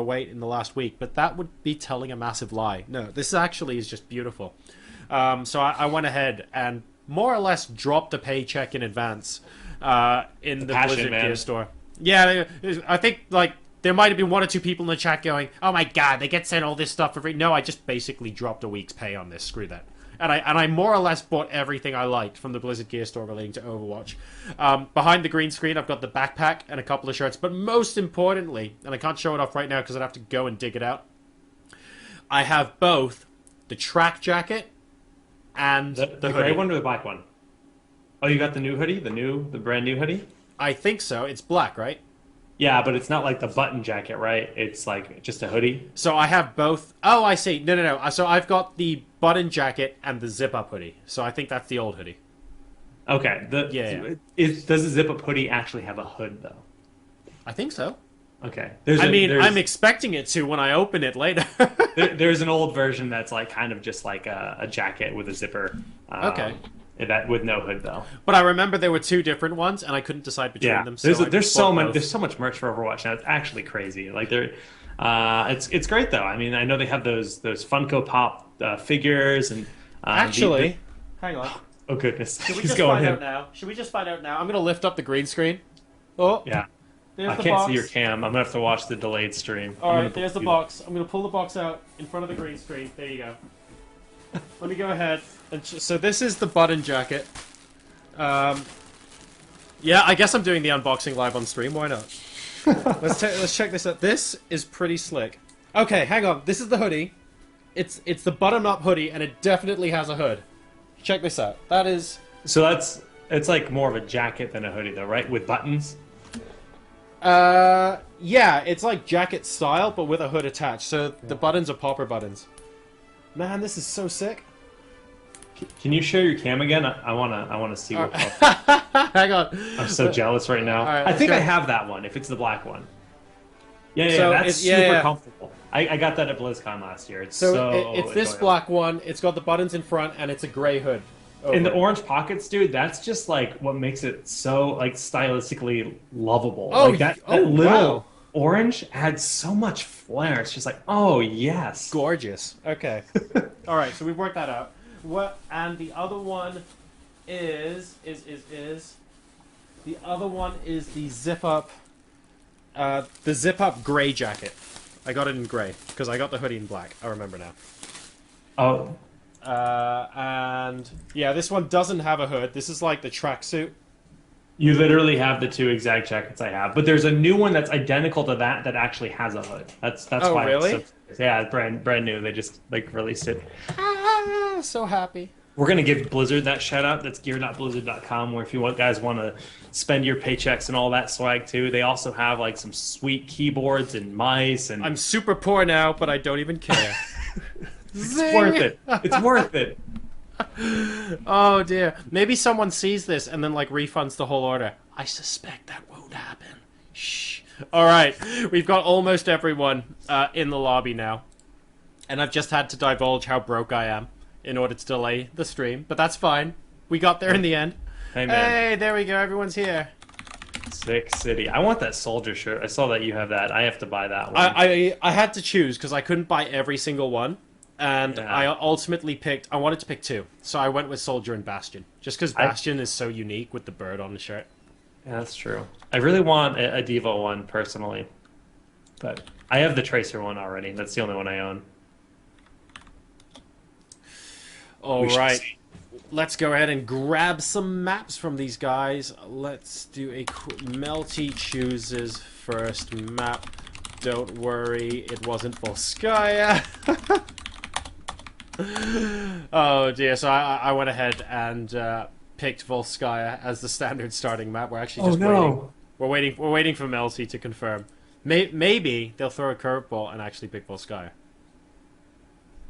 weight in the last week, but that would be telling a massive lie. No, this actually is just beautiful. So I went ahead and more or less dropped a paycheck in advance in the passion, Blizzard man. Gear store. Yeah, I think like there might have been one or two people in the chat going, "Oh my god, they get sent all this stuff for free." No, I just basically dropped a week's pay on this. Screw that. And I more or less bought everything I liked from the Blizzard Gear store relating to Overwatch. Behind the green screen, I've got the backpack and a couple of shirts. But most importantly, and I can't show it off right now because I'd have to go and dig it out, I have both the track jacket and The hoodie. gray one or the black one? Oh, you got the new hoodie, the brand new hoodie. I think so. It's black, right? Yeah, but it's not like the button jacket, right? It's like just a hoodie. So I have both. Oh, I see. No. So I've got the button jacket and the zip-up hoodie. So I think that's the old hoodie. Okay. Yeah. Does the zip up hoodie actually have a hood though? I think so. Okay. I'm expecting it to when I open it later. There's an old version that's like kind of just like a jacket with a zipper. Okay. That with no hood though. But I remember there were two different ones, and I couldn't decide between Yeah. them. So There's so bought much both. there's so much merch for Overwatch now. It's actually crazy. Like it's great though. I mean, I know they have those Funko Pop figures and Actually, hang on. oh goodness, Should we he's just going find in. out now? Should we just find out now? I'm going to lift up the green screen. Oh, Yeah. there's I the can't box. see your cam. I'm gonna have to watch the delayed stream. All I'm right, gonna there's the do- box. I'm going to pull the box out in front of the green screen. There you go. Let me go ahead. So this is the button jacket. Yeah, I guess I'm doing the unboxing live on stream. Why not? Let's check this out. This is pretty slick. Okay, hang on. This is the hoodie. It's the button-up hoodie, and it definitely has a hood. Check this out. That is... So it's like more of a jacket than a hoodie though, right? With buttons. Yeah, it's like jacket style, but with a hood attached. So the buttons are popper buttons. Man, this is so sick. Can you share your cam again? I wanna see what. Hang on. I'm so jealous right now. All right, I think I let's go. have that one. If it's the black one. Yeah, So that's it's- yeah, super yeah. comfortable. I got that at BlizzCon last year. It's So so it's this enjoyable. black one. It's got the buttons in front, and it's a gray hood. And the over it. orange pockets, dude, that's just like what makes it so like stylistically lovable. Oh, like that oh, little wow. orange adds so much flair. It's just like, oh yes. Gorgeous. Okay. All right, so we've worked that out. What? And the other one is the other one is the zip up gray jacket. I got it in gray because I got the hoodie in black. I remember now. Oh, And yeah, this one doesn't have a hood. This is like the tracksuit. you literally have the two exact jackets I have, but there's a new one that's identical to that that actually has a hood. That's Oh, why. really? It's so, yeah, it's brand new. They just like released it. Ah, so happy. We're gonna give Blizzard that shout out. That's gear.blizzard.com, where if you guys want to spend your paychecks and all that swag too, they also have like some sweet keyboards and mice and I'm super poor now, but I don't even care. it's worth it. It's worth it. Oh dear. Maybe someone sees this and then like refunds the whole order. I suspect that won't happen. Shh. All right, we've got almost everyone in the lobby now, and I've just had to divulge how broke I am in order to delay the stream, but that's fine. We got there in the end. Hey man, Hey, there we go. Everyone's here. Sick City. I want that soldier shirt. I saw that you have that. I have to buy that one. I had to choose because I couldn't buy every single one, and Yeah. I ultimately picked. I wanted to pick two, so I went with Soldier and Bastion, just because Bastion is so unique with the bird on the shirt. Yeah, that's true. I really want a Devo one personally, but I have the Tracer one already. That's the only one I own. All We should right, see. let's go ahead and grab some maps from these guys. Let's do a Melty chooses first map. Don't worry, it wasn't Volskaya. Oh dear, so I went ahead and picked Volskaya as the standard starting map. We're actually just waiting. We're waiting for Melty to confirm. Maybe they'll throw a curveball and actually pick Volskaya.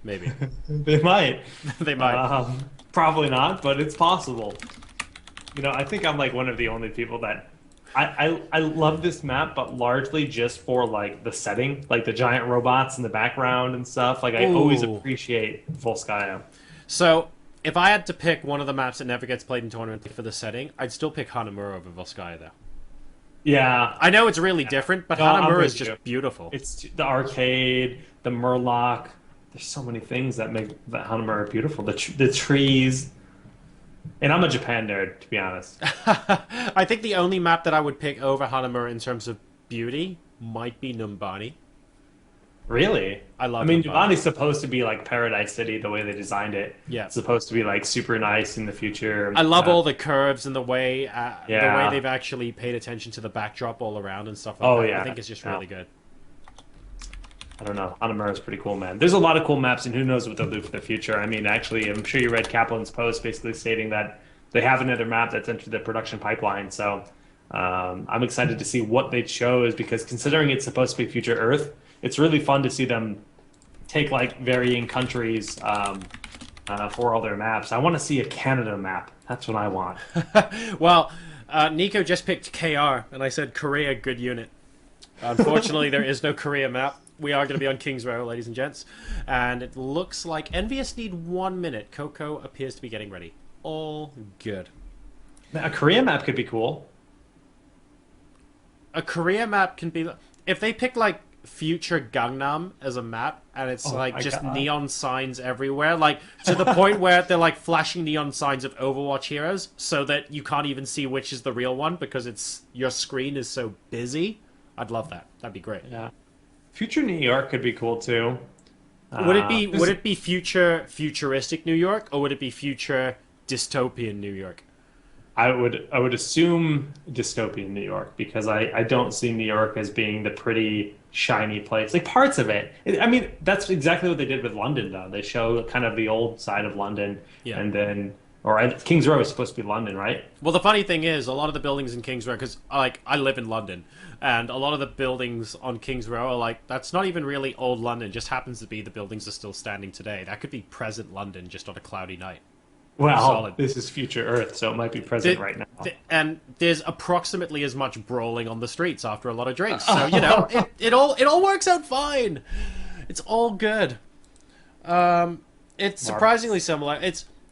Maybe. They might. They might. Probably not, but it's possible. You know, I think I'm like one of the only people that I love this map, but largely just for like the setting, like the giant robots in the background and stuff. Like I always Ooh. appreciate Volskaya. So, if I had to pick one of the maps that never gets played in tournament for the setting, I'd still pick Hanamura over Volskaya, though. Yeah. I know it's really different, but No, I'm Hanamura is with you. just beautiful. It's the arcade, the Murloc. There's so many things that make that Hanamura beautiful. The trees. And I'm a Japan nerd, to be honest. I think the only map that I would pick over Hanamura in terms of beauty might be Numbani. Really? I love I mean, Numbani. Giovanni's supposed to be like Paradise City, the way they designed it. Yeah. It's supposed to be like super nice in the future. I love all the curves and the way Yeah. they've actually paid attention to the backdrop all around and stuff like Oh, that. yeah. I think it's just really good. I don't know. Hanamura is pretty cool, man. There's a lot of cool maps, and who knows what they'll do for the future. I mean, actually, I'm sure you read Kaplan's post basically stating that they have another map that's entered the production pipeline. So I'm excited to see what they chose because considering it's supposed to be future Earth, it's really fun to see them take like varying countries for all their maps. I want to see a Canada map. That's what I want. Well, Nico just picked KR, and I said Korea, good unit. Unfortunately, there is no Korea map. We are going to be on Kings Row, ladies and gents. And it looks like EnVyUs need 1 minute. Coco appears to be getting ready. All good. A Korea map could be cool. A Korea map can be... If they pick, like, future Gangnam as a map, and it's, Oh like, my just God. neon signs everywhere, like, to the point where they're, like, flashing neon signs of Overwatch heroes, so that you can't even see which is the real one, because your screen is so busy. I'd love that. That'd be great. Yeah. Future New York could be cool too. Would it be futuristic New York, or would it be future dystopian New York? I would assume dystopian New York because I don't see New York as being the pretty shiny place. Like parts of it. I mean, that's exactly what they did with London though. They show kind of the old side of London, Yeah. and then Kings Row is supposed to be London, right? Well, the funny thing is, a lot of the buildings in Kings Row, because like I live in London, and a lot of the buildings on Kings Row are like that's not even really old London. Just happens to be the buildings are still standing today. That could be present London just on a cloudy night. Well, Solid. this is future Earth, so it might be present right now. And there's approximately as much brawling on the streets after a lot of drinks. So you know, it all works out fine. It's all good. It's surprisingly similar.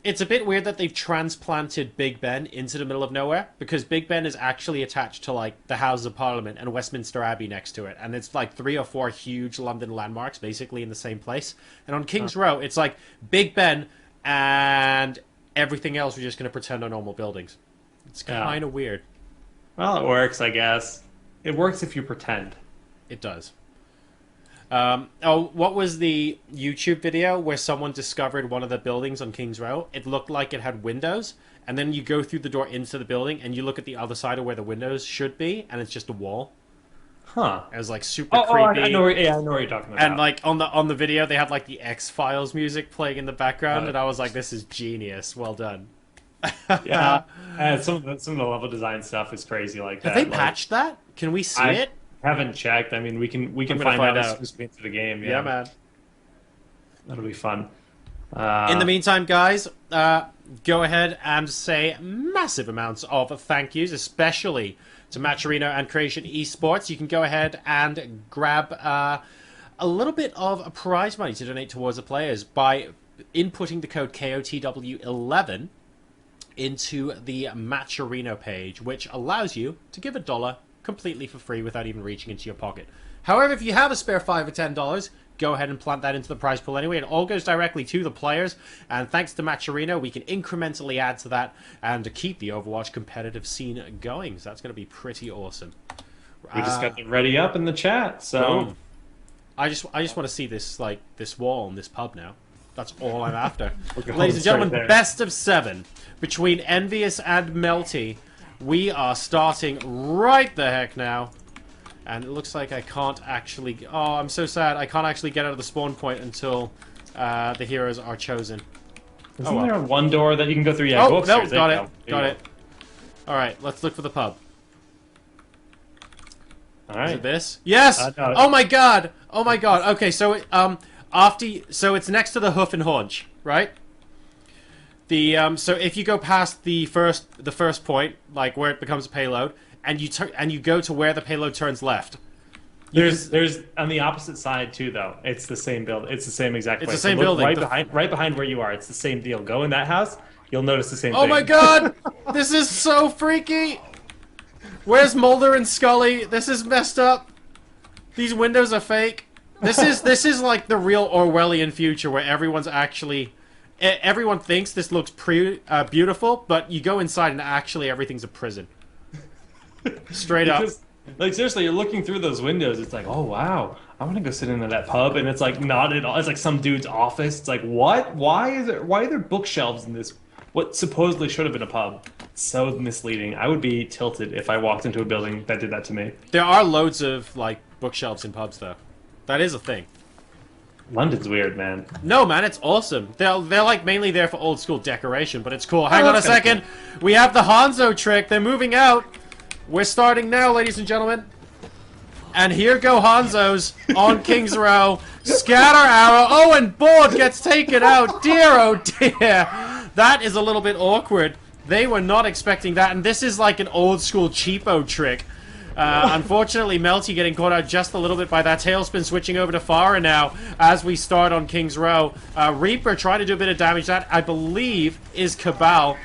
It's a bit weird that they've transplanted Big Ben into the middle of nowhere because Big Ben is actually attached to like the Houses of Parliament and Westminster Abbey next to it, and it's like 3 or 4 huge London landmarks basically in the same place. And on Kings Row, it's like Big Ben and everything else we're just going to pretend are normal buildings. It's kind of weird. Well, it works, I guess. It works if you pretend. It does. What was the YouTube video where someone discovered one of the buildings on Kings Row? It looked like it had windows, and then you go through the door into the building, and you look at the other side of where the windows should be, and it's just a wall. Huh. It was like super Oh, creepy. I know. Yeah, I know what you're talking about. And like on the video, they had like the X-Files music playing in the background, and I was like, "This is genius. Well done." Yeah, some of the level design stuff is crazy like that. Have they Like, patched that? Can we see I it? haven't checked. I mean, we can I'm gonna find find out out. as soon as we get to the game. Yeah, man. That'll be fun. In the meantime, guys, go ahead and say massive amounts of thank yous, especially to Matcherino and Creation Esports. You can go ahead and grab a little bit of prize money to donate towards the players by inputting the code KOTW11 into the Matcherino page, which allows you to give $1 completely for free without even reaching into your pocket. However, if you have a spare $5 or $10, go ahead and plant that into the prize pool anyway. It all goes directly to the players, and thanks to Matcherino, we can incrementally add to that and keep the Overwatch competitive scene going. So that's going to be pretty awesome. We just got the ready up in the chat, so Boom. I just want to see this this wall in this pub now. That's all I'm after. going Ladies and straight gentlemen, there. best of 7 between EnVyUs and Melty. We are starting right the heck now. And it looks like I can't actually... Oh, I'm so sad. I can't actually get out of the spawn point until the heroes are chosen. isn't well. there one door that you can go through? Yeah, go Oh, no, upstairs. There got you it. go. There Got you it. Alright, let's look for the pub. All Is right. it this? Yes! No. Oh my god! Oh my god. Okay, so so it's next to the hoof and haunch, right? The so if you go past the first point, like where it becomes a payload, and you go to where the payload turns left. There's on the opposite side too, though. It's the same build. It's the same exact. It's place. the same So look building. right behind where you are. It's the same deal. Go in that house. You'll notice the same Oh thing. my god! This is so freaky! Where's Mulder and Scully? This is messed up. These windows are fake. This is like the real Orwellian future where everyone's actually... Everyone thinks this looks beautiful, but you go inside and actually everything's a prison. Straight up. Like, seriously, you're looking through those windows, it's like, oh, wow, I want to go sit into that pub, and it's like, not at all. It's like some dude's office. It's like, what? Why are there bookshelves in this, what supposedly should have been a pub? It's so misleading. I would be tilted if I walked into a building that did that to me. There are loads of, like, bookshelves in pubs, though. That is a thing. London's weird, man. No, man, it's awesome. They're like mainly there for old school decoration, but it's cool. Hang on a second. Cool. We have the Hanzo trick. They're moving out. We're starting now, ladies and gentlemen. And here go Hanzos on King's Row. Scatter arrow. Oh, and Board gets taken out. Dear, oh dear. That is a little bit awkward. They were not expecting that, and this is like an old school cheapo trick. Unfortunately, Melty getting caught out just a little bit by that tailspin, switching over to Farah now as we start on King's Row. Reaper trying to do a bit of damage. That, I believe, is Cabal,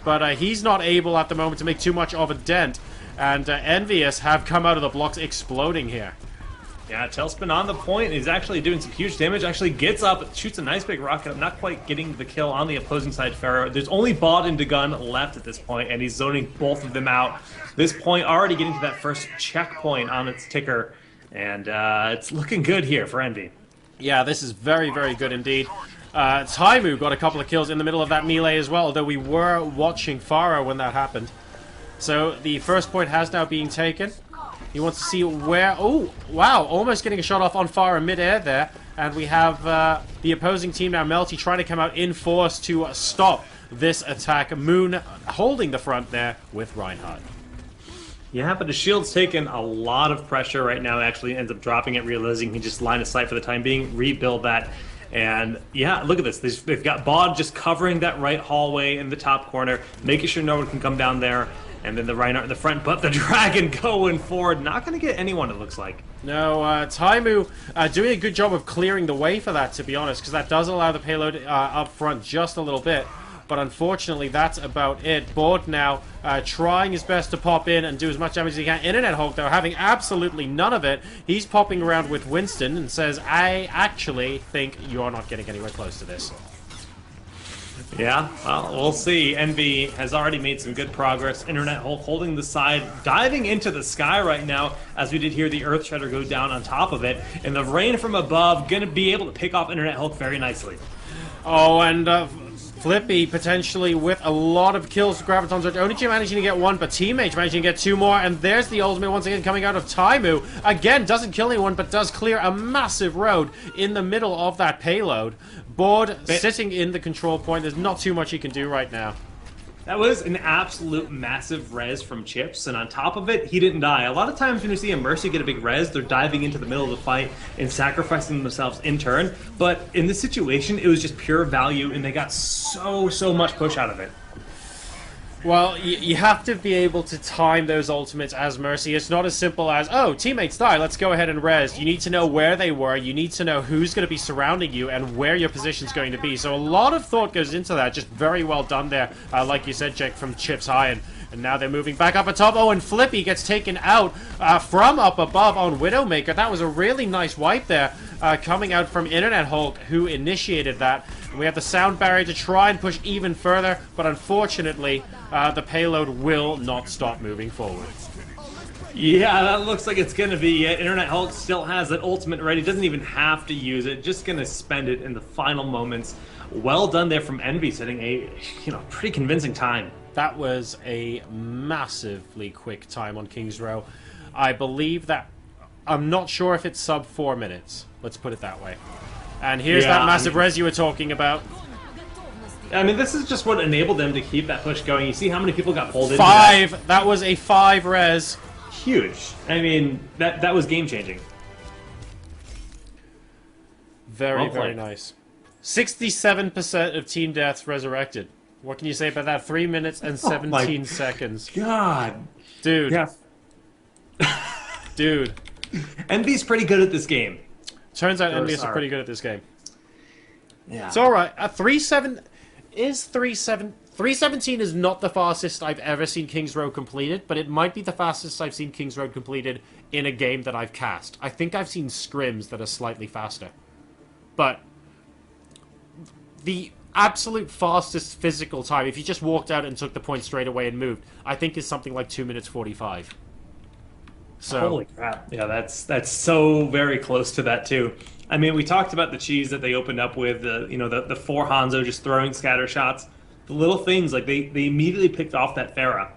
but he's not able at the moment to make too much of a dent. And EnVyUs have come out of the blocks exploding here. Yeah, Tailspin on the point is actually doing some huge damage. Actually gets up, shoots a nice big rocket up, not quite getting the kill on the opposing side. Pharaoh. There's only Bod and Dagun left at this point, and he's zoning both of them out. This point already getting to that first checkpoint on its ticker, and it's looking good here for Envy. Yeah, this is very, very good indeed. Taimu got a couple of kills in the middle of that melee as well, although we were watching Farah when that happened. So the first point has now been taken. He wants to see where... Oh, wow. Almost getting a shot off on Farah mid-air there. And we have the opposing team now, Melty, trying to come out in force to stop this attack. Moon holding the front there with Reinhardt. Yeah, but the shield's taken a lot of pressure right now. Actually ends up dropping it, realizing he just line of sight for the time being. Rebuild that. And yeah, look at this. They've got Bod just covering that right hallway in the top corner, making sure no one can come down there. And then the Reinhardt in the front, but the Dragon going forward. Not going to get anyone, it looks like. No, Taimu doing a good job of clearing the way for that, to be honest, because that does allow the payload up front just a little bit. But unfortunately, that's about it. Board now trying his best to pop in and do as much damage as he can. Internet Hulk, though, having absolutely none of it. He's popping around with Winston and says, I actually think you're not getting anywhere close to this. Yeah, well, we'll see. Envy has already made some good progress. Internet Hulk holding the side, diving into the sky right now, as we did hear the Earth Shredder go down on top of it. And the rain from above, going to be able to pick off Internet Hulk very nicely. Oh, and Flippy potentially with a lot of kills for Graviton Surge. Only managing to get one, but Teammate managing to get two more. And there's the ultimate once again coming out of Taimu. Again, doesn't kill anyone, but does clear a massive road in the middle of that payload. Board sitting in the control point. There's not too much he can do right now. That was an absolute massive res from Chips, and on top of it, he didn't die. A lot of times when you see a Mercy get a big res, they're diving into the middle of the fight and sacrificing themselves in turn. But in this situation, it was just pure value, and they got so much push out of it. Well, you have to be able to time those ultimates as Mercy. It's not as simple as, oh, teammates die, let's go ahead and res. You need to know where they were, you need to know who's going to be surrounding you, and where your position's going to be. So a lot of thought goes into that. Just very well done there, like you said, Jake, from Chips High. And now they're moving back up atop. Oh, and Flippy gets taken out from up above on Widowmaker. That was a really nice wipe there, coming out from Internet Hulk, who initiated that. And we have the sound barrier to try and push even further, but unfortunately, the payload will not stop moving forward. Yeah, that looks like it's going to be it. Internet Hulk still has that ultimate ready. Doesn't even have to use it. Just going to spend it in the final moments. Well done there from Envy, setting a pretty convincing time. That was a massively quick time on King's Row. I believe that... I'm not sure if it's sub 4 minutes. Let's put it that way. And here's that massive res you were talking about. I mean, this is just what enabled them to keep that push going. You see how many people got pulled in? 5! That was a 5 res. Huge. I mean, that was game-changing. Very, very nice. 67% of team deaths resurrected. What can you say about that? 3 minutes and 17 seconds. God. Dude. Yeah. Dude. Envy's pretty good at this game. Turns out EnVyUs are pretty good at this game. Yeah. It's alright. 3-7... Is 3-7... 3:17 is not the fastest I've ever seen King's Road completed, but it might be the fastest I've seen King's Road completed in a game that I've cast. I think I've seen scrims that are slightly faster. But the absolute fastest physical time, if you just walked out and took the point straight away and moved, I think is something like 2 minutes 45. So, holy crap. Yeah, that's so very close to that too. I mean, we talked about the cheese that they opened up with, the 4 Hanzo just throwing scatter shots. The little things, like they immediately picked off that Pharah.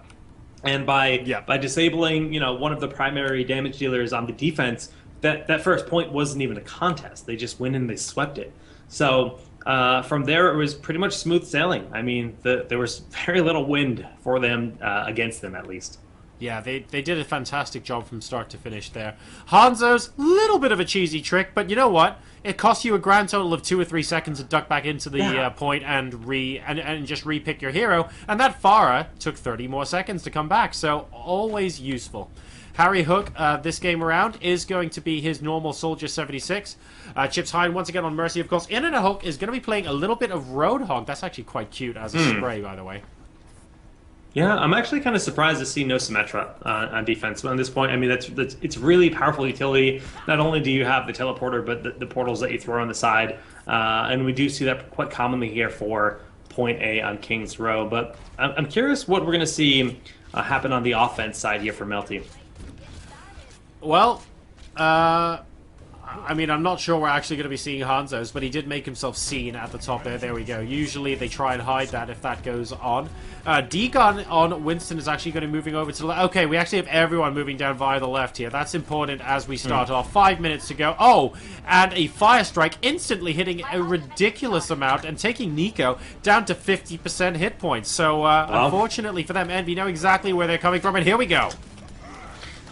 And by disabling, one of the primary damage dealers on the defense, that first point wasn't even a contest. They just went and they swept it. So from there, it was pretty much smooth sailing. I mean, there was very little wind for them, against them at least. Yeah, they did a fantastic job from start to finish there. Hanzo's little bit of a cheesy trick, but you know what? It costs you a grand total of 2 or 3 seconds to duck back into the point and just re-pick your hero, and that Pharah took 30 more seconds to come back, so always useful. Harry Hook, this game around, is going to be his normal Soldier 76. Chips Hine, once again on Mercy, of course. In and a Hook is going to be playing a little bit of Roadhog. That's actually quite cute as a spray, by the way. Yeah, I'm actually kind of surprised to see no Symmetra on defense at this point. I mean, it's really powerful utility. Not only do you have the teleporter, but the portals that you throw on the side. And we do see that quite commonly here for point A on King's Row. But I'm curious what we're going to see happen on the offense side here for Melty. Well, I mean, I'm not sure we're actually going to be seeing Hanzo's, but he did make himself seen at the top there. There we go. Usually they try and hide that if that goes on. D-Gun on Winston is actually going to be moving over to the left. Okay, we actually have everyone moving down via the left here. That's important as we start off. 5 minutes to go. Oh, and a Fire Strike instantly hitting a ridiculous amount and taking Nico down to 50% hit points. So, unfortunately for them, Envy know exactly where they're coming from, and here we go.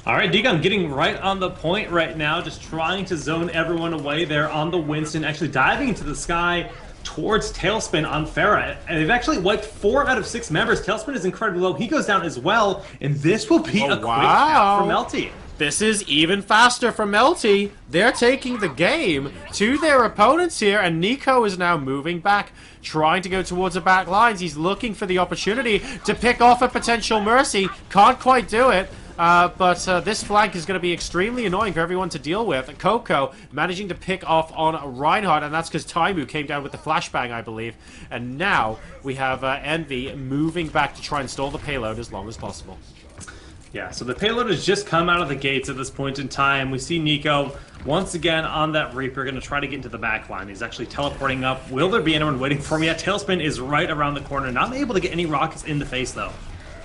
All right, D-Gun getting right on the point right now, just trying to zone everyone away there on the Winston, actually diving into the sky towards Tailspin on Pharah. And they've actually wiped 4 out of 6 members. Tailspin is incredibly low. He goes down as well, and this will be a quick count for Melty. This is even faster for Melty. They're taking the game to their opponents here, and Nico is now moving back, trying to go towards the back lines. He's looking for the opportunity to pick off a potential Mercy. Can't quite do it. But this flank is going to be extremely annoying for everyone to deal with. Coco managing to pick off on Reinhardt, and that's because Taimu came down with the flashbang, I believe. And now we have Envy moving back to try and stall the payload as long as possible. Yeah, so the payload has just come out of the gates at this point in time. We see Nico once again on that Reaper, going to try to get into the back line. He's actually teleporting up. Will there be anyone waiting for him yet? Tailspin is right around the corner. Not able to get any rockets in the face, though.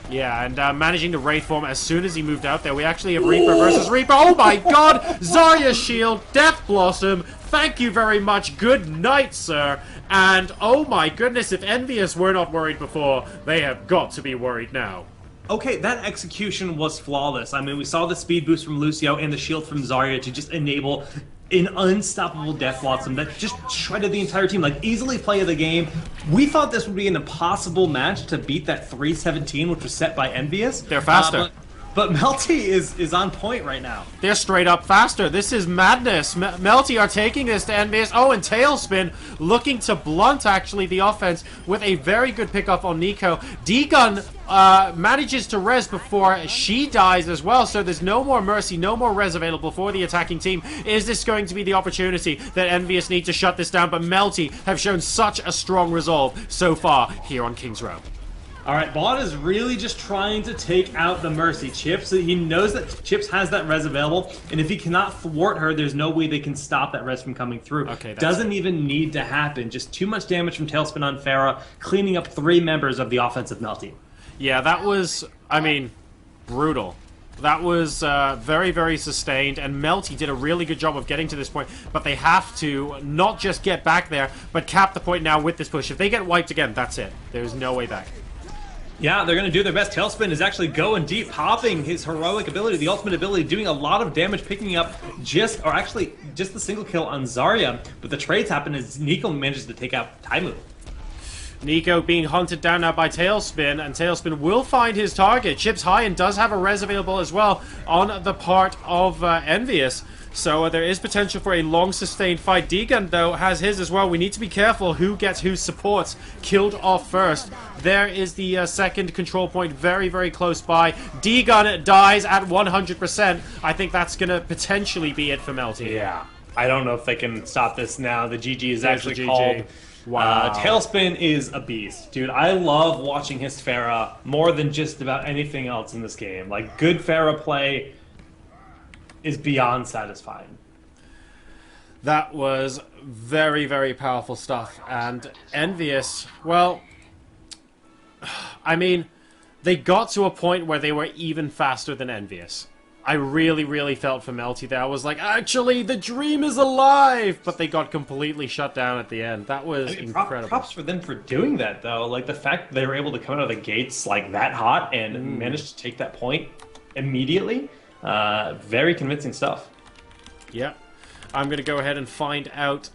Yeah, and managing to Wraith form as soon as he moved out there. We actually have Reaper versus Reaper. Oh my god! Zarya's shield, Death Blossom. Thank you very much. Good night, sir. And oh my goodness, if EnVyUs were not worried before, they have got to be worried now. Okay, that execution was flawless. I mean, we saw the speed boost from Lucio and the shield from Zarya to just enable an unstoppable Death Blossom that just shredded the entire team, like easily play of the game. We thought this would be an impossible match to beat that 3:17, which was set by EnVyUs. They're faster. But Melty is on point right now. They're straight up faster. This is madness. Melty are taking this to EnVyUs. Oh, and Tailspin looking to blunt, actually, the offense with a very good pickoff on Nico. D-Gun manages to res before she dies as well, so there's no more Mercy, no more res available for the attacking team. Is this going to be the opportunity that EnVyUs need to shut this down? But Melty have shown such a strong resolve so far here on King's Row. All right, Bot is really just trying to take out the Mercy. Chips, he knows that Chips has that res available, and if he cannot thwart her, there's no way they can stop that res from coming through. Okay, doesn't even need to happen. Just too much damage from Tailspin on Pharah, cleaning up 3 members of the offensive Melty. Yeah, that was, I mean, brutal. That was very, very sustained, and Melty did a really good job of getting to this point, but they have to not just get back there, but cap the point now with this push. If they get wiped again, that's it. There's no way back. Yeah, they're going to do their best. Tailspin is actually going deep, popping his heroic ability, the ultimate ability, doing a lot of damage, picking up just the single kill on Zarya. But the trades happen as Nico manages to take out Taimu. Nico being hunted down now by Tailspin, and Tailspin will find his target. Chips high and does have a res available as well on the part of EnVyUs. So there is potential for a long sustained fight. D-Gun, though, has his as well. We need to be careful who gets whose supports killed off first. There is the second control point very, very close by. D-Gun dies at 100%. I think that's going to potentially be it for Melty. Yeah. I don't know if they can stop this now. The GG is There's actually the GG. called. Wow. Tailspin is a beast. Dude, I love watching his Pharah more than just about anything else in this game. Like, good Pharah play is beyond satisfying. That was very, very powerful stuff. And EnVyUs, well, I mean, they got to a point where they were even faster than EnVyUs. I really, really felt for Melty there. I was like, actually, the dream is alive! But they got completely shut down at the end. That was incredible. Props for them for doing that, though. Like, the fact that they were able to come out of the gates like that hot and manage to take that point immediately, very convincing stuff. Yeah. I'm going to go ahead and find out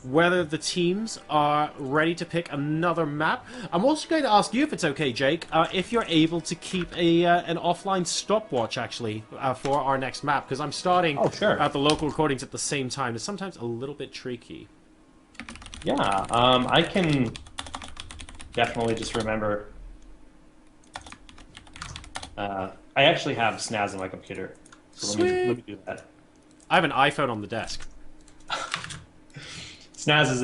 whether the teams are ready to pick another map. I'm also going to ask you, if it's okay, Jake, if you're able to keep an offline stopwatch, actually, for our next map, because I'm starting the local recordings at the same time. It's sometimes a little bit tricky. Yeah, I can definitely just remember. I actually have Snaz on my computer, so let me do that. I have an iPhone on the desk. Snaz is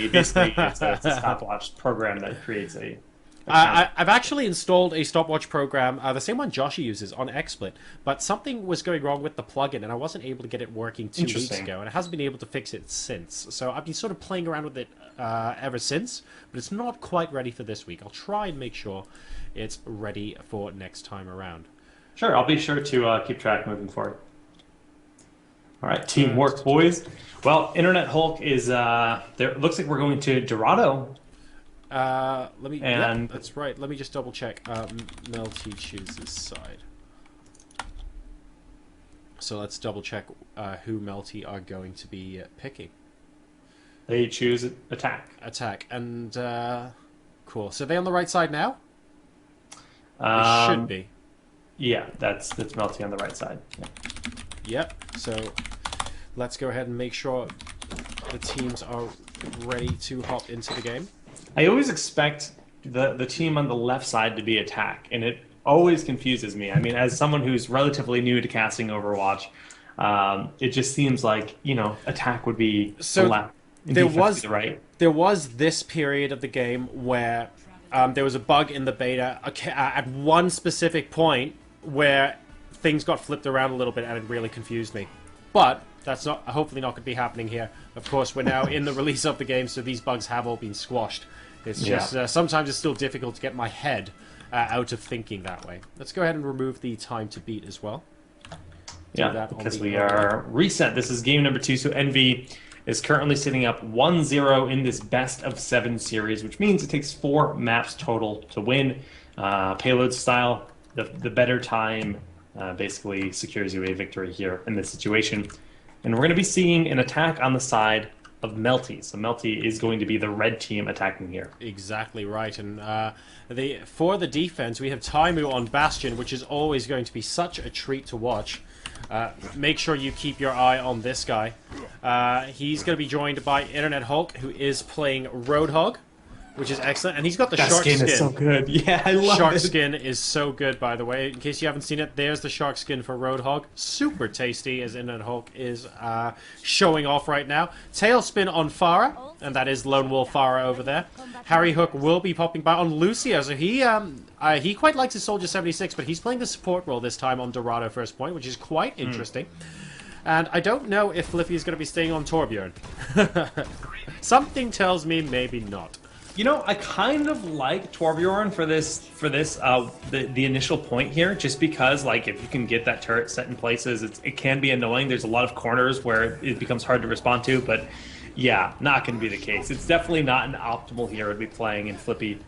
basically it's a stopwatch program that creates a. I've actually installed a stopwatch program, the same one Joshy uses on XSplit, but something was going wrong with the plugin, and I wasn't able to get it working 2 weeks ago, and it hasn't been able to fix it since. So I've been sort of playing around with it ever since, but it's not quite ready for this week. I'll try and make sure it's ready for next time around. Sure, I'll be sure to keep track moving forward. All right, teamwork, boys. Well, Internet Hulk is there. Looks like we're going to Dorado. Let me. Yeah, that's right. Let me just double check. Melty chooses side. So let's double check who Melty are going to be picking. They choose attack. Attack, and cool. So are they on the right side now? They should be. Yeah, that's Melty on the right side. Yeah. Yep. So let's go ahead and make sure the teams are ready to hop into the game. I always expect the team on the left side to be attack, and it always confuses me. I mean, as someone who's relatively new to casting Overwatch, it just seems like, attack would be the left. There was this period of the game where there was a bug in the beta at one specific point where things got flipped around a little bit, and it really confused me. But that's hopefully not going to be happening here. Of course, we're now in the release of the game, so these bugs have all been squashed. It's just sometimes it's still difficult to get my head out of thinking that way. Let's go ahead and remove the time to beat as well. Yeah, because we are reset. This is game number 2, so Envy is currently sitting up 1-0 in this best of 7 series, which means it takes 4 maps total to win. Payload style, the better time basically secures you a victory here in this situation. And we're going to be seeing an attack on the side of Melty. So Melty is going to be the red team attacking here. Exactly right. And for the defense, we have Taimu on Bastion, which is always going to be such a treat to watch. Make sure you keep your eye on this guy. He's going to be joined by Internet Hulk, who is playing Roadhog, which is excellent. And he's got the shark skin. That skin is so good. Yeah, I love it. Shark skin is so good, by the way. In case you haven't seen it, there's the shark skin for Roadhog. Super tasty, as Internet Hulk is showing off right now. Tailspin on Pharah, and that is Lone Wolf Pharah over there. Harry Hook will be popping by on Lucio. So he quite likes his Soldier 76, but he's playing the support role this time on Dorado First Point, which is quite interesting. And I don't know if Flippy is going to be staying on Torbjorn. Something tells me maybe not. I kind of like Torbjorn for the initial point here, just because, like, if you can get that turret set in places, it can be annoying. There's a lot of corners where it becomes hard to respond to, but yeah, not going to be the case. It's definitely not an optimal hero to be playing, and Flippy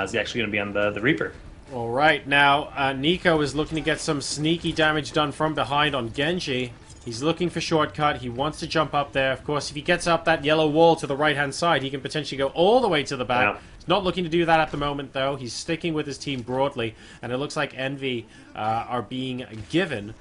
is actually going to be on the Reaper. All right, now Nico is looking to get some sneaky damage done from behind on Genji. He's looking for shortcut. He wants to jump up there. Of course, if he gets up that yellow wall to the right-hand side, he can potentially go all the way to the back. Yeah. He's not looking to do that at the moment, though. He's sticking with his team broadly, and it looks like Envy are being given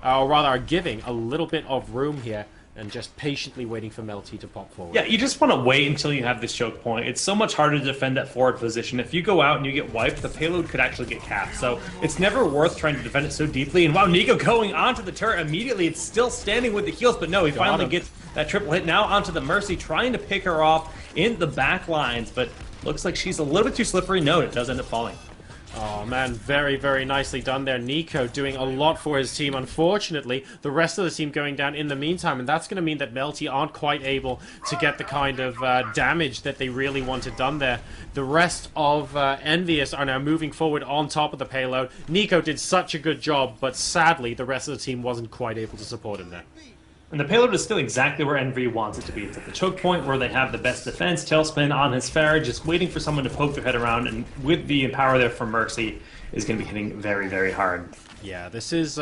or rather are giving a little bit of room here, and just patiently waiting for Melty to pop forward. Yeah, you just want to wait until you have this choke point. It's so much harder to defend that forward position. If you go out and you get wiped, the payload could actually get capped. So it's never worth trying to defend it so deeply. And wow, Nico going onto the turret immediately. It's still standing with the heals, but no, he finally gets that triple hit. Now onto the Mercy, trying to pick her off in the back lines, but looks like she's a little bit too slippery. No, it does end up falling. Oh man, very, very nicely done there. Nico doing a lot for his team. Unfortunately, the rest of the team going down in the meantime, and that's going to mean that Melty aren't quite able to get the kind of damage that they really wanted done there. The rest of EnVyUs are now moving forward on top of the payload. Nico did such a good job, but sadly, the rest of the team wasn't quite able to support him there. And the payload is still exactly where EnVy wants it to be. It's at the choke point where they have the best defense. Tailspin on his Pharah, just waiting for someone to poke their head around, and with the power there from Mercy, is going to be hitting very, very hard. Yeah, this is...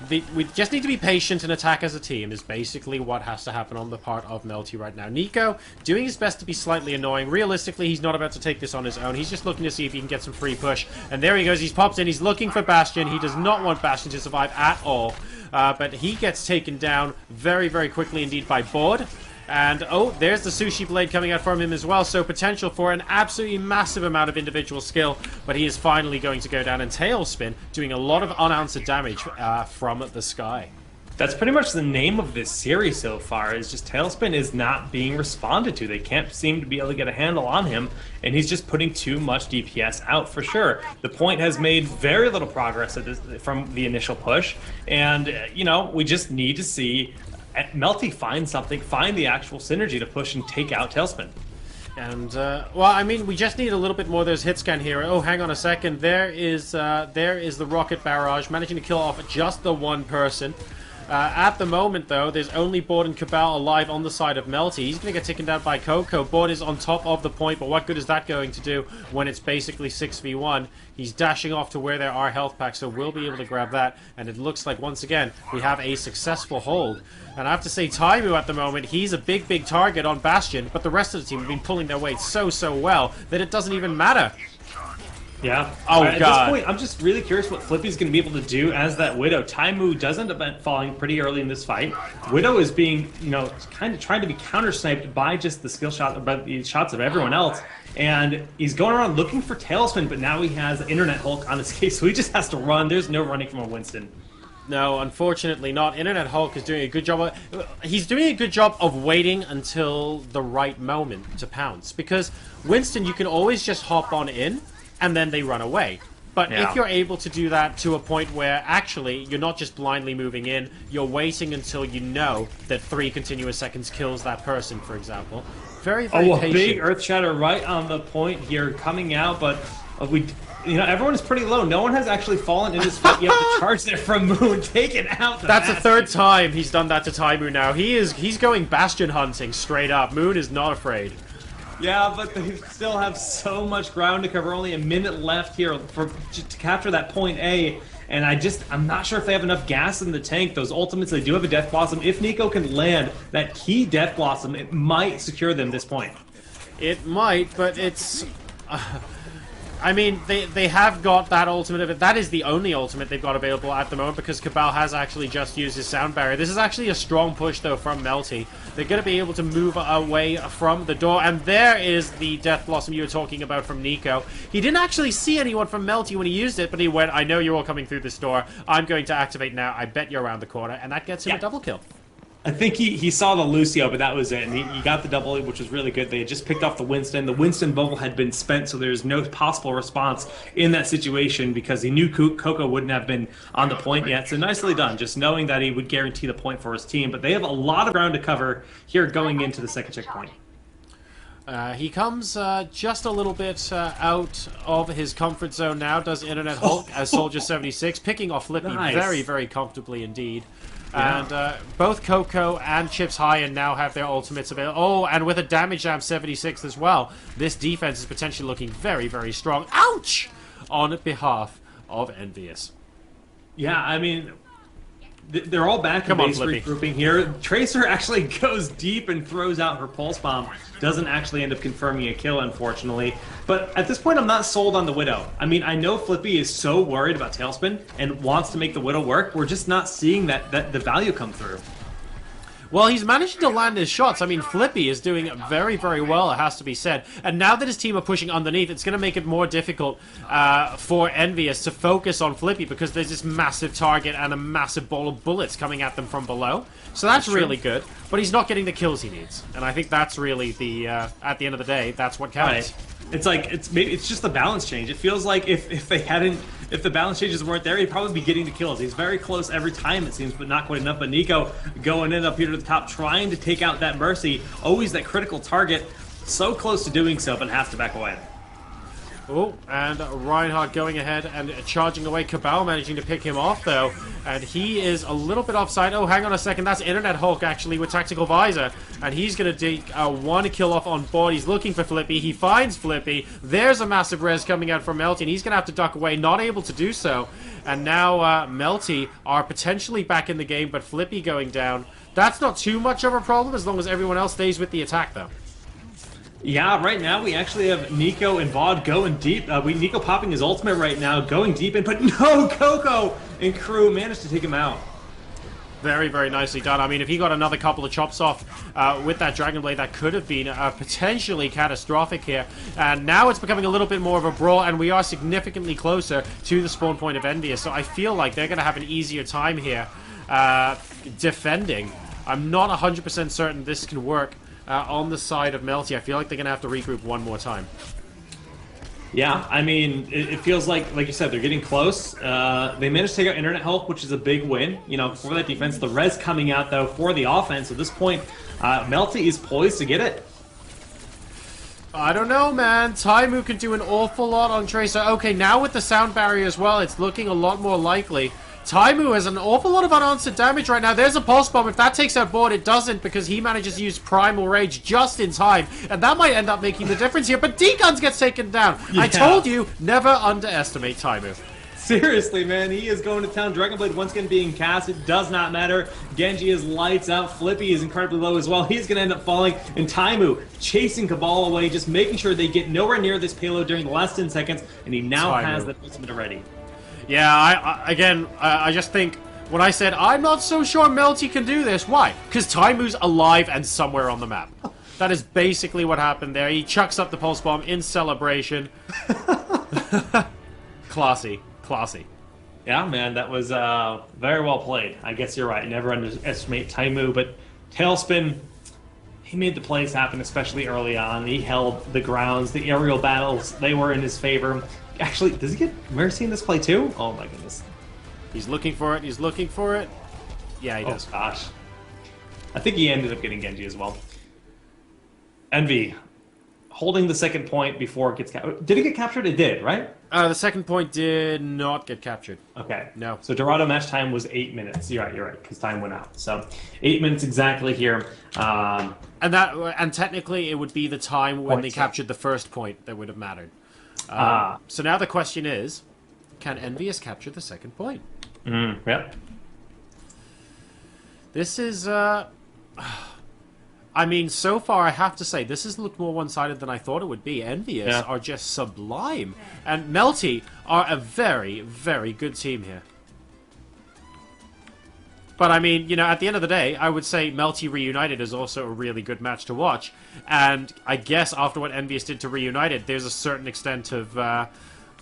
we just need to be patient and attack as a team is basically what has to happen on the part of Melty right now. Nico doing his best to be slightly annoying. Realistically, he's not about to take this on his own. He's just looking to see if he can get some free push. And there he goes. He's popped in. He's looking for Bastion. He does not want Bastion to survive at all. But he gets taken down very, very quickly indeed by Board. And, oh, there's the Sushi Blade coming out from him as well. So potential for an absolutely massive amount of individual skill. But he is finally going to go down and Tailspin, doing a lot of unanswered damage from the sky. That's pretty much the name of this series so far, is just Tailspin is not being responded to. They can't seem to be able to get a handle on him, and he's just putting too much DPS out for sure. The point has made very little progress from the initial push, and, you know, we just need to see Melty find something, find the actual synergy to push and take out Tailspin. And, well, I mean, we just need a little bit more of those hit scan here. Oh, hang on a second. There is the rocket barrage, managing to kill off just the one person. At the moment, though, there's only Board and Cabal alive on the side of Melty. He's going to get taken down by Coco. Board is on top of the point, but what good is that going to do when it's basically 6v1? He's dashing off to where there are health packs, so we'll be able to grab that. And it looks like, once again, we have a successful hold. And I have to say, Taimu at the moment, he's a big, big target on Bastion, but the rest of the team have been pulling their weight so, so well that it doesn't even matter. Yeah. Oh, At God. this point, I'm just really curious what Flippy's going to be able to do as that Widow. Taimu does end up falling pretty early in this fight. Widow is being, you know, kind of trying to be counter-sniped by just the skill shot, by the shots of everyone else. And he's going around looking for Tailspin, but now he has Internet Hulk on his case, so he just has to run. There's no running from a Winston. No, unfortunately not. Internet Hulk is doing a good job. He's doing a good job of waiting until the right moment to pounce. Because Winston, you can always just hop on in, and then they run away. But if you're able to do that to a point where actually you're not just blindly moving in, you're waiting until you know that 3 continuous seconds kills that person, for example. Very, very patient. A big Earth Shatter right on the point here coming out, but everyone is pretty low. No one has actually fallen in this fight. You have to charge there from Moon, take it out. That's the third time he's done that to Taimu now. He's going Bastion hunting straight up. Moon is not afraid. Yeah, but they still have so much ground to cover. Only a minute left here to capture that point A. And I'm not sure if they have enough gas in the tank. Those ultimates, they do have a Death Blossom. If Nico can land that key Death Blossom, it might secure them this point. It might, but it's... I mean, they have got that ultimate. That is the only ultimate they've got available at the moment because Cabal has actually just used his sound barrier. This is actually a strong push, though, from Melty. They're going to be able to move away from the door. And there is the Death Blossom you were talking about from Nico. He didn't actually see anyone from Melty when he used it, but he went, I know you're all coming through this door. I'm going to activate now. I bet you're around the corner. And that gets him a double kill. I think he saw the Lucio, but that was it. And he got the double, which was really good. They had just picked off the Winston. The Winston bubble had been spent, so there's no possible response in that situation because he knew Coco wouldn't have been on the point yet. So nicely done, just knowing that he would guarantee the point for his team. But they have a lot of ground to cover here going into the second checkpoint. He comes just a little bit out of his comfort zone now, does Internet Hulk as Soldier 76, picking off Flippy very, very comfortably indeed. Yeah. And both Coco and Chips High now have their ultimates available. Oh, and with a damage jam 76 as well. This defense is potentially looking very, very strong. Ouch! On behalf of EnVyUs. Yeah, I mean, they're all back in Come on, base Flippy. regrouping here. Tracer actually goes deep and throws out her pulse bomb. Doesn't actually end up confirming a kill, unfortunately. But at this point, I'm not sold on the Widow. I mean, I know Flippy is so worried about Tailspin and wants to make the Widow work. We're just not seeing that the value come through. Well, he's managing to land his shots. I mean, Flippy is doing very, very well, it has to be said. And now that his team are pushing underneath, it's going to make it more difficult for EnVyUs to focus on Flippy because there's this massive target and a massive ball of bullets coming at them from below. So that's really good. But he's not getting the kills he needs. And I think that's really the, at the end of the day, that's what counts. Right. It's like it's just the balance change. It feels like if the balance changes weren't there, he'd probably be getting the kills. He's very close every time, it seems, but not quite enough. But Nico going in up here to the top, trying to take out that Mercy. Always that critical target. So close to doing so, but has to back away. Oh, and Reinhardt going ahead and charging away. Cabal managing to pick him off, though. And he is a little bit offside. Oh, hang on a second. That's Internet Hulk, actually, with Tactical Visor. And he's going to take one kill off on board. He's looking for Flippy. He finds Flippy. There's a massive res coming out from Melty, and he's going to have to duck away. Not able to do so. And now Melty are potentially back in the game, but Flippy going down. That's not too much of a problem as long as everyone else stays with the attack, though. Yeah, right now we actually have Nico and Vaude going deep. Nico popping his ultimate right now, going deep in, but no, Coco and crew managed to take him out. Very, very nicely done. I mean, if he got another couple of chops off with that Dragon Blade, that could have been potentially catastrophic here. And now it's becoming a little bit more of a brawl, and we are significantly closer to the spawn point of EnVyUs. So I feel like they're going to have an easier time here defending. I'm not 100% certain this can work. On the side of Melty, I feel like they're going to have to regroup one more time. Yeah, I mean, it feels like you said, they're getting close. They managed to take out Internet Hulk, which is a big win, you know, for that defense. The res coming out, though, for the offense. At this point, Melty is poised to get it. I don't know, man. Taimu can do an awful lot on Tracer. Okay, now with the sound barrier as well, it's looking a lot more likely. Taimu has an awful lot of unanswered damage right now. There's a pulse bomb. If that takes out board, it doesn't because he manages to use Primal Rage just in time. And that might end up making the difference here. But D-Guns gets taken down. Yeah. I told you, never underestimate Taimu. Seriously, man, he is going to town. Dragon Blade once again being cast. It does not matter. Genji is lights out. Flippy is incredibly low as well. He's going to end up falling. And Taimu chasing Cabal away, just making sure they get nowhere near this payload during the last 10 seconds. And he now has the ultimate already. Yeah, I just think, when I said, I'm not so sure Melty can do this, why? Because Taimu's alive and somewhere on the map. That is basically what happened there. He chucks up the pulse bomb in celebration. Classy. Classy. Yeah, man, that was very well played. I guess you're right. Never underestimate Taimu, but Tailspin, he made the plays happen, especially early on. He held the grounds. The aerial battles, they were in his favor. Actually, does he get Mercy in this play too? Oh my goodness. He's looking for it. He's looking for it. Yeah, he does. Oh gosh. I think he ended up getting Genji as well. Envy, holding the second point before it gets captured. Did it get captured? It did, right? The second point did not get captured. Okay. No. So Dorado match time was 8 minutes. You're right, because time went out. So 8 minutes exactly here. And technically it would be the time when they captured the first point that would have mattered. So now the question is, can EnVyUs capture the second point? Yep. This is, I mean, so far I have to say, this has looked more one-sided than I thought it would be. EnVyUs are just sublime. And Melty are a very, very good team here. But I mean, you know, at the end of the day, I would say Melty Reunited is also a really good match to watch. And I guess after what EnVyUs did to Reunited, there's a certain extent of,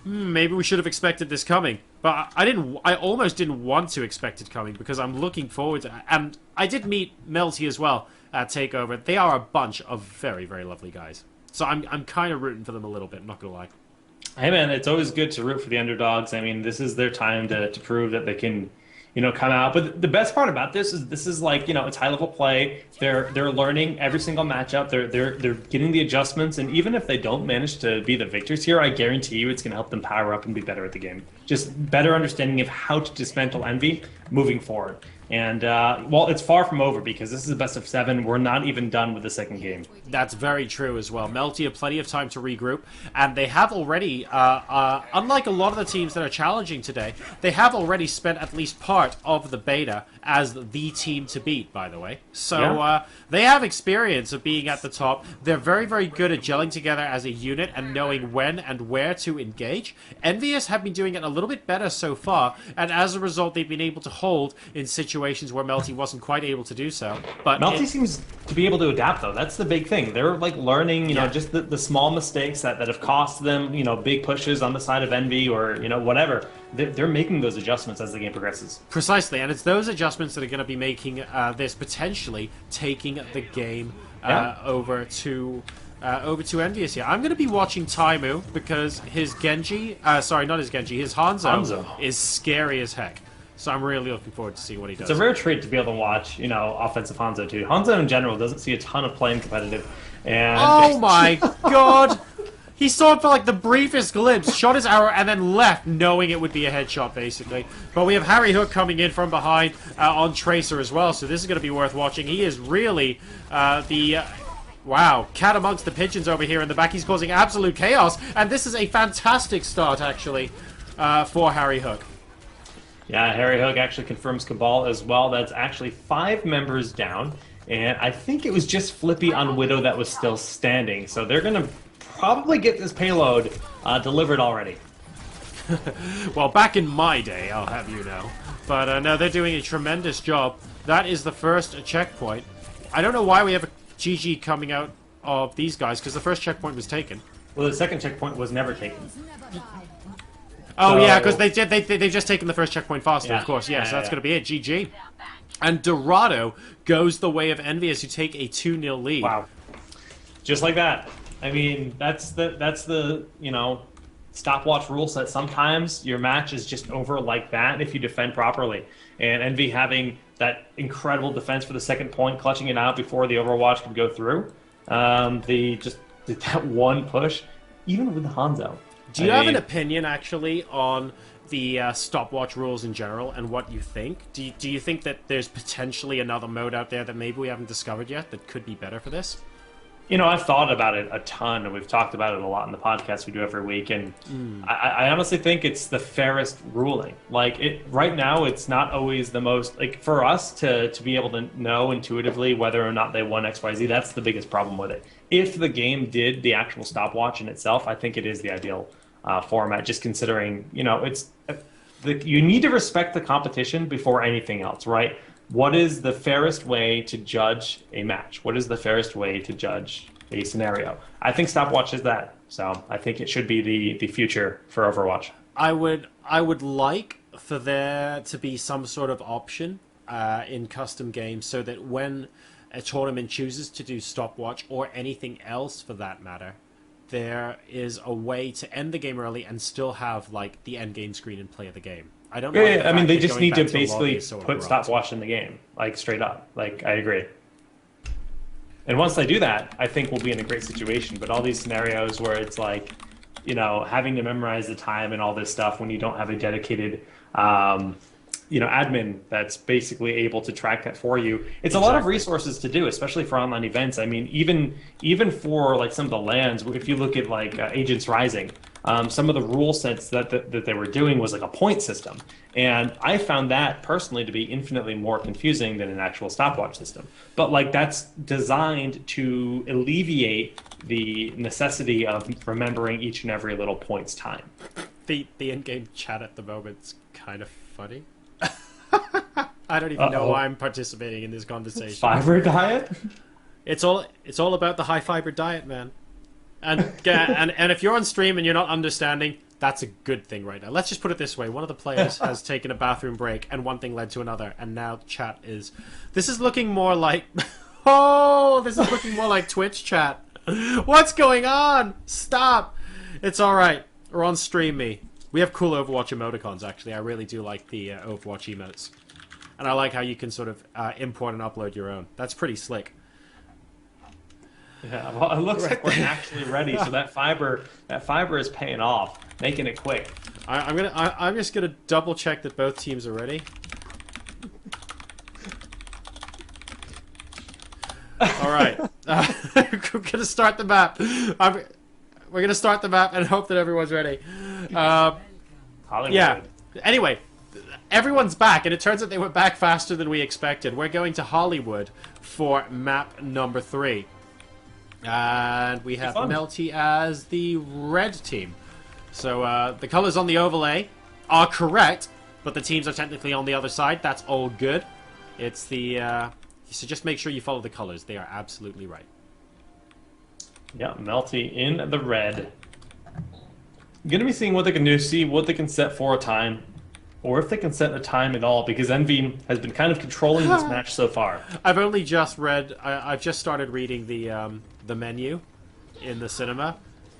maybe we should have expected this coming. But I almost didn't want to expect it coming because I'm looking forward to, and I did meet Melty as well at TakeOver. They are a bunch of very, very lovely guys. So I'm kind of rooting for them a little bit, not gonna lie. Hey man, it's always good to root for the underdogs. I mean, this is their time to prove that they can, you know, come out. But the best part about this is like, you know, it's high level play. They're learning every single matchup. They're getting the adjustments, and even if they don't manage to be the victors here, I guarantee you it's going to help them power up and be better at the game. Just better understanding of how to dismantle Envy moving forward. And, well, it's far from over because this is a best of 7. We're not even done with the second game. That's very true as well. Melty have plenty of time to regroup, and they have already, unlike a lot of the teams that are challenging today, they have already spent at least part of the beta as the team to beat, by the way. So Yeah. they have experience of being at the top. They're very, very good at gelling together as a unit and knowing when and where to engage. EnVyUs have been doing it a little bit better so far, and as a result, they've been able to hold in situations where Melty wasn't quite able to do so. But Melty seems to be able to adapt, though. That's the big thing. They're like learning, you know, just the small mistakes that have cost them, you know, big pushes on the side of Envy or, you know, whatever. They're making those adjustments as the game progresses. Precisely, and it's those adjustments that are going to be making this potentially taking the game over to EnVyUs here. I'm going to be watching Taimu because his Genji, sorry, not his Genji, his Hanzo is scary as heck. So I'm really looking forward to see what he does. It's a rare treat to be able to watch, you know, offensive Hanzo too. Hanzo in general doesn't see a ton of play in competitive. And oh my god! He saw it for like the briefest glimpse, shot his arrow, and then left, knowing it would be a headshot, basically. But we have Harry Hook coming in from behind on Tracer as well, so this is going to be worth watching. He is really wow, cat amongst the pigeons over here in the back. He's causing absolute chaos, and this is a fantastic start, actually, for Harry Hook. Yeah, Harry Hook actually confirms Cabal as well. That's actually 5 members down, and I think it was just Flippy on Widow that was still standing. So they're going to probably get this payload delivered already. Well, back in my day, I'll have you know. But no, they're doing a tremendous job. That is the first checkpoint. I don't know why we have a GG coming out of these guys, because the first checkpoint was taken. Well, the second checkpoint was never taken. Oh, so, yeah, because they've just taken the first checkpoint faster, of course. Yeah, so that's going to be it. GG. And Dorado goes the way of EnVyUs, who take a 2-0 lead. Wow. Just like that. I mean, that's the you know, stopwatch rule set. Sometimes your match is just over like that if you defend properly. And Envy having that incredible defense for the second point, clutching it out before the Overwatch could go through. They just did that one push, even with Hanzo. Do you have an opinion, actually, on the stopwatch rules in general and what you think? Do you think that there's potentially another mode out there that maybe we haven't discovered yet that could be better for this? You know, I've thought about it a ton, and we've talked about it a lot in the podcast we do every week, and I honestly think it's the fairest ruling. Like, right now, it's not always the most... Like, for us to be able to know intuitively whether or not they won XYZ, that's the biggest problem with it. If the game did the actual stopwatch in itself, I think it is the ideal format, just considering, you know, you need to respect the competition before anything else, right? What is the fairest way to judge a match? What is the fairest way to judge a scenario? I think stopwatch is that. So I think it should be the future for Overwatch. I would like for there to be some sort of option in custom games so that when a tournament chooses to do stopwatch or anything else for that matter, there is a way to end the game early and still have like the end game screen and play of the game. I don't know. Yeah, I mean, they just need to basically put stopwatch in the game, like straight up. Like, I agree. And once they do that, I think we'll be in a great situation. But all these scenarios where it's like, you know, having to memorize the time and all this stuff when you don't have a dedicated, you know, admin that's basically able to track that for you. It's a lot of resources to do, especially for online events. I mean, even for like some of the lands, if you look at like Agents Rising, some of the rule sets that they were doing was like a point system. And I found that personally to be infinitely more confusing than an actual stopwatch system. But like that's designed to alleviate the necessity of remembering each and every little point's time. The in-game chat at the moment's kind of funny. I don't even know why I'm participating in this conversation. Fiber diet? It's all about the high fiber diet, man. And if you're on stream and you're not understanding, that's a good thing right now. Let's just put it this way. One of the players has taken a bathroom break, and one thing led to another, and now chat is... This is looking more like... Oh, this is looking more like Twitch chat. What's going on? Stop. It's alright. We're on Stream Me. We have cool Overwatch emoticons, actually. I really do like the Overwatch emotes. And I like how you can sort of import and upload your own. That's pretty slick. Yeah, well, it looks like we're actually ready. So that fiber is paying off, making it quick. I'm just gonna double check that both teams are ready. right. We're gonna start the map. We're gonna start the map and hope that everyone's ready. Hollywood. Yeah. Anyway, everyone's back, and it turns out they were back faster than we expected. We're going to Hollywood for map number 3. And we have Melty as the red team. So the colors on the overlay are correct, but the teams are technically on the other side. That's all good. It's the... so just make sure you follow the colors. They are absolutely right. Yeah, Melty in the red. Gonna be seeing what they can do, see what they can set for a time, or if they can set a time at all, because Envy has been kind of controlling this match so far. I've only just read... I've just started reading the menu in the cinema.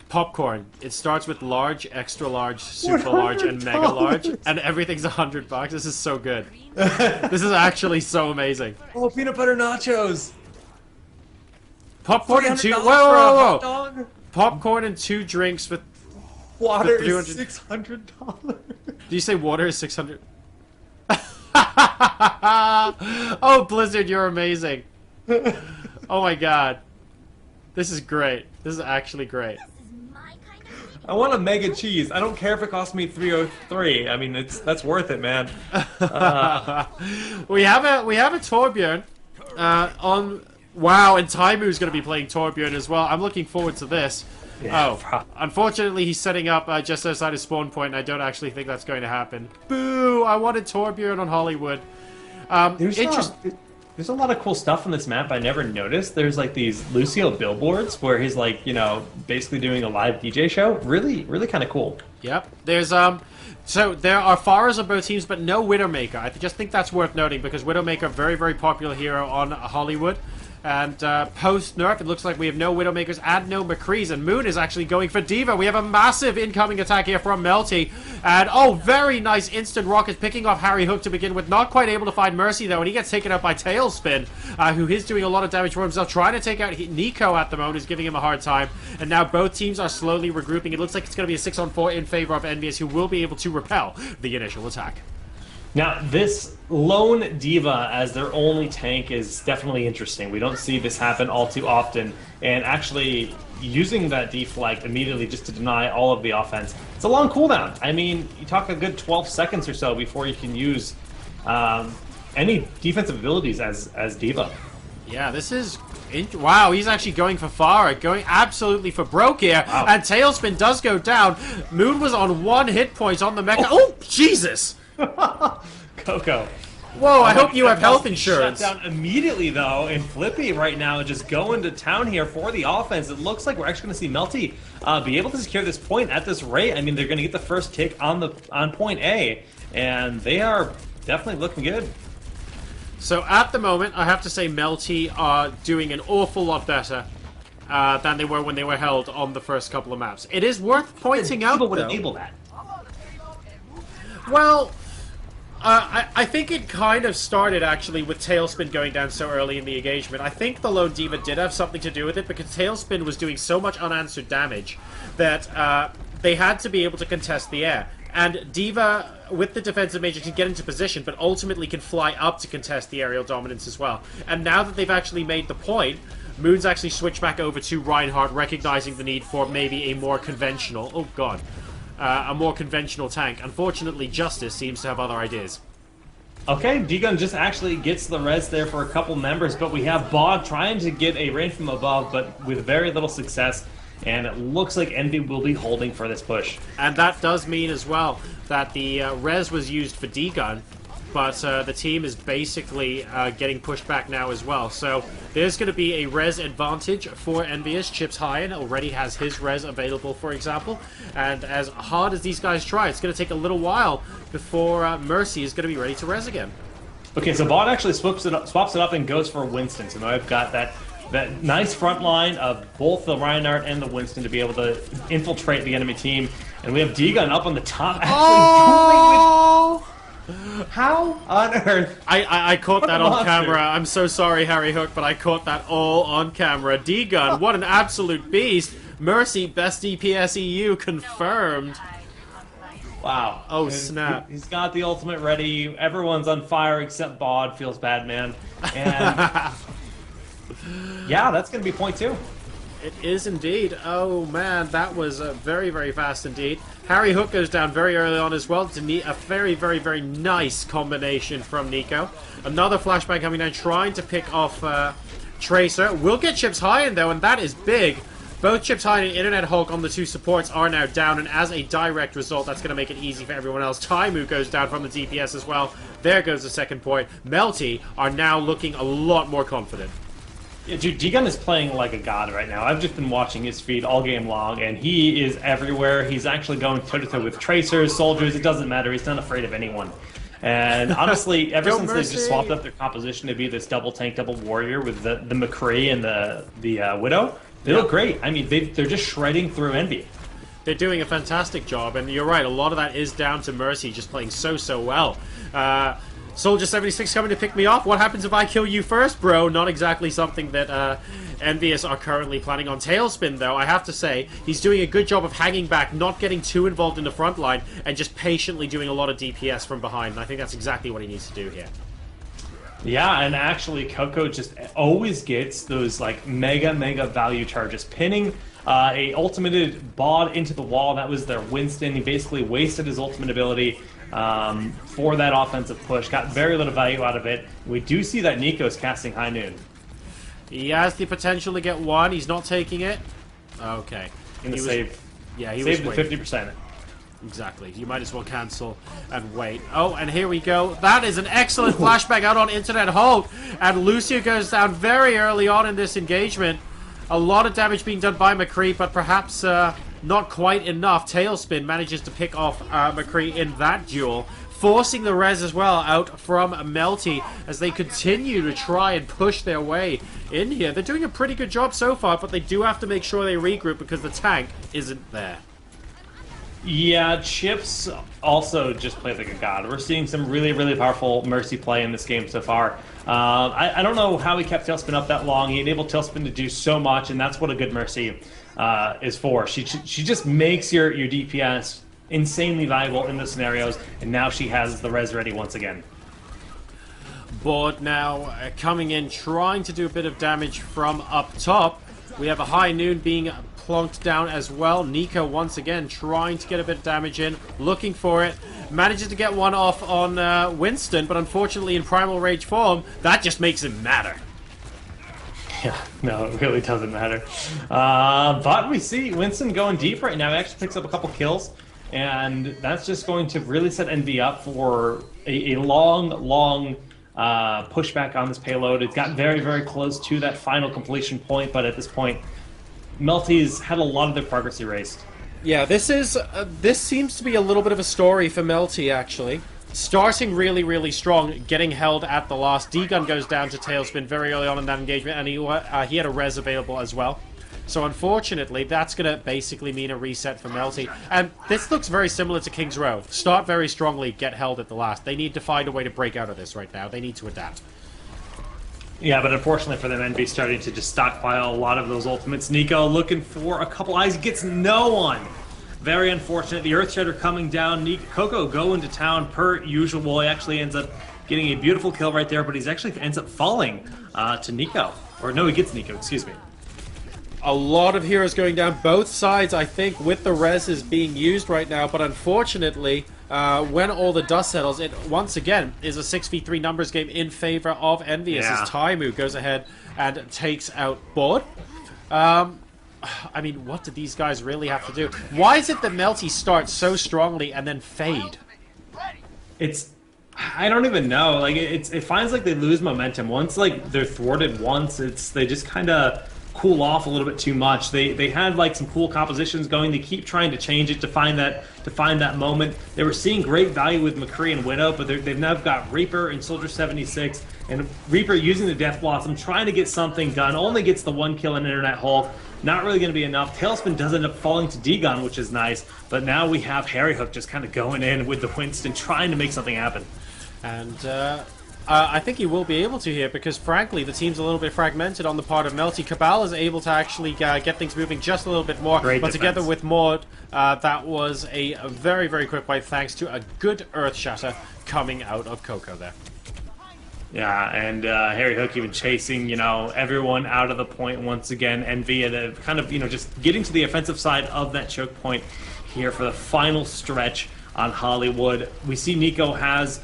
Popcorn. It starts with large, extra large, super large, and mega large, and everything's $100. This is so good. This is actually so amazing. Oh, peanut butter nachos. Popcorn and 2. Whoa! Popcorn and 2 drinks with water is $600. Do you say water is 600? Oh, Blizzard, you're amazing. Oh my god. This is great. This is actually great. I want a mega cheese. I don't care if it costs me $303. I mean, that's worth it, man. We have a Torbjorn on. Wow, and Taimu's going to be playing Torbjorn as well. I'm looking forward to this. Yeah, unfortunately, he's setting up just outside his spawn point, and I don't actually think that's going to happen. Boo! I wanted Torbjorn on Hollywood. There's a lot of cool stuff on this map I never noticed. There's like these Lucio billboards where he's like, you know, basically doing a live DJ show. Really, really kind of cool. Yep. There's so there are Pharahs on both teams, but no Widowmaker. I just think that's worth noting because Widowmaker, very, very popular hero on Hollywood. And post-nerf, it looks like we have no Widowmakers and no McCrees. And Moon is actually going for D.Va. We have a massive incoming attack here from Melty. And, oh, very nice instant rocket picking off Harry Hook to begin with. Not quite able to find Mercy, though. And he gets taken out by Tailspin, who is doing a lot of damage for himself. Trying to take out Nico at the moment, who's giving him a hard time. And now both teams are slowly regrouping. It looks like it's going to be a 6-on-4 in favor of EnVyUs, who will be able to repel the initial attack. Now, this lone D.Va as their only tank is definitely interesting. We don't see this happen all too often. And actually, using that deflect immediately just to deny all of the offense, it's a long cooldown. I mean, you talk a good 12 seconds or so before you can use any defensive abilities as D.Va. Yeah, this is... Wow, he's actually going for Farah, going absolutely for broke here. Wow. And Tailspin does go down. Moon was on 1 hit point on the mecha. Oh, Jesus! Coco. Whoa, I hope you have health insurance. Shut down immediately, though, and Flippy right now just going to town here for the offense. It looks like we're actually going to see Melty be able to secure this point at this rate. I mean, they're going to get the first kick on point A, and they are definitely looking good. So at the moment, I have to say Melty are doing an awful lot better than they were when they were held on the first couple of maps. It is worth pointing out, people would though, enable that. Well, I think it kind of started, actually, with Tailspin going down so early in the engagement. I think the lone D.Va did have something to do with it, because Tailspin was doing so much unanswered damage that they had to be able to contest the air. And D.Va, with the defensive major, can get into position, but ultimately can fly up to contest the aerial dominance as well. And now that they've actually made the point, Moon's actually switched back over to Reinhardt, recognizing the need for maybe a more conventional... Oh, God. A more conventional tank. Unfortunately, Justice seems to have other ideas. Okay, D-Gun just actually gets the res there for a couple members, but we have Bod trying to get a range from above, but with very little success, and it looks like Envy will be holding for this push. And that does mean as well that the res was used for D-Gun, but the team is basically getting pushed back now as well. So there's going to be a res advantage for EnVyUs. Chips Hyan already has his res available, for example. And as hard as these guys try, it's going to take a little while before Mercy is going to be ready to res again. Okay, so Bot actually swaps it up and goes for Winston. So now I've got that nice front line of both the Reinhardt and the Winston to be able to infiltrate the enemy team. And we have D-Gun up on the top, actually dueling with... How on earth? I caught that on camera. I'm so sorry, Harry Hook, but I caught that all on camera. D-Gun, what an absolute beast. Mercy, best DPS EU, confirmed. Wow. Oh, snap. He's got the ultimate ready. Everyone's on fire except Bod. Feels bad, man. And Yeah, that's going to be point 2. It is indeed. Oh man, that was very, very fast indeed. Harry Hook goes down very early on as well. A very, very, very nice combination from Nico. Another flashbang coming down, trying to pick off Tracer. Will get chips high in though, and that is big. Both Chips High and Internet Hulk on the 2 supports are now down, and as a direct result, that's going to make it easy for everyone else. Taimu goes down from the DPS as well. There goes the second point. Melty are now looking a lot more confident. Yeah, dude, D-Gun is playing like a god right now. I've just been watching his feed all game long, and he is everywhere. He's actually going toe-to-toe with tracers, soldiers, it doesn't matter. He's not afraid of anyone. And honestly, ever since they just swapped up their composition to be this double tank, double warrior with the McCree and the Widow, they look great. I mean, they're just shredding through Envy. They're doing a fantastic job, and you're right, a lot of that is down to Mercy just playing so well. Soldier 76 coming to pick me off. What happens if I kill you first, bro? Not exactly something that EnVyUs are currently planning on. Tailspin, though, I have to say, he's doing a good job of hanging back, not getting too involved in the front line, and just patiently doing a lot of DPS from behind. And I think that's exactly what he needs to do here. Yeah, and actually, Coco just always gets those like mega value charges. Pinning a ultimated bod into the wall, that was their Winston. He basically wasted his ultimate ability for that offensive push. Got very little value out of it. We do see that Nico's casting High Noon. He has the potential to get one. He's not taking it. Okay. Gonna save. Yeah, he saved was the 50%. Exactly. You might as well cancel and wait. Oh, and here we go. That is an excellent flashback out on Internet Hulk. And Lucio goes down very early on in this engagement. A lot of damage being done by McCree, but perhaps not quite enough. Tailspin manages to pick off McCree in that duel, forcing the res as well out from Melty as they continue to try and push their way in here. They're doing a pretty good job so far, but they do have to make sure they regroup because the tank isn't there. Yeah, Chips also just played like a god. We're seeing some really powerful Mercy play in this game so far. I don't know how he kept Tailspin up that long. He enabled Tailspin to do so much, and that's what a good Mercy is for. She just makes your DPS insanely valuable in the scenarios, and now she has the res ready once again. Board now coming in, trying to do a bit of damage from up top. We have a High Noon being plonked down as well. Nico once again trying to get a bit of damage in, looking for it. Manages to get one off on Winston, but unfortunately in Primal Rage form, that just makes it matter. Yeah, no, it really doesn't matter. But we see Winston going deep right now. He actually picks up a couple kills, and that's just going to really set Envy up for a long pushback on this payload. It got very close to that final completion point, but at this point, Melty's had a lot of their progress erased. Yeah, this seems to be a little bit of a story for Melty, actually. Starting really strong, getting held at the last. D-Gun goes down to Tailspin very early on in that engagement, and he had a res available as well. So unfortunately, that's going to basically mean a reset for Melty. And this looks very similar to King's Row. Start very strongly, get held at the last. They need to find a way to break out of this right now. They need to adapt. Yeah, but unfortunately for them, Envy starting to just stockpile a lot of those ultimates. Nico looking for a couple eyes, gets no one. Very unfortunate. The Earthshredder coming down. Coco going to town per usual. He actually ends up getting a beautiful kill right there, but he's actually ends up falling to Nico. Or no, he gets Nico, excuse me. A lot of heroes going down. Both sides, I think, with the res is being used right now, but unfortunately, when all the dust settles, it once again is a 6v3 numbers game in favor of EnVyUs as Taimu goes ahead and takes out Bod. I mean, what do these guys really have to do? Why is it that Melty starts so strongly and then fade? I don't even know. Like it finds like they lose momentum momentum like they're thwarted once. They just kind of cool off a little bit too much. They had like some cool compositions going. They keep trying to change it to find that moment. They were seeing great value with McCree and Widow, but they've now got Reaper and Soldier 76, and Reaper using the Death Blossom, trying to get something done. Only gets the one kill in Internet Hulk. Not really going to be enough. Tailspin does end up falling to D-Gun, which is nice, but now we have Harry Hook just kind of going in with the Winston, trying to make something happen. And I think he will be able to here because, frankly, the team's a little bit fragmented on the part of Melty. Cabal is able to actually get things moving just a little bit more. Great but defense. Together with Maud, that was a very quick fight thanks to a good Earth Shatter coming out of Coco there. Yeah, and Harry Hook even chasing, everyone out of the point once again. Envy and kind of, just getting to the offensive side of that choke point here for the final stretch on Hollywood. We see Nico has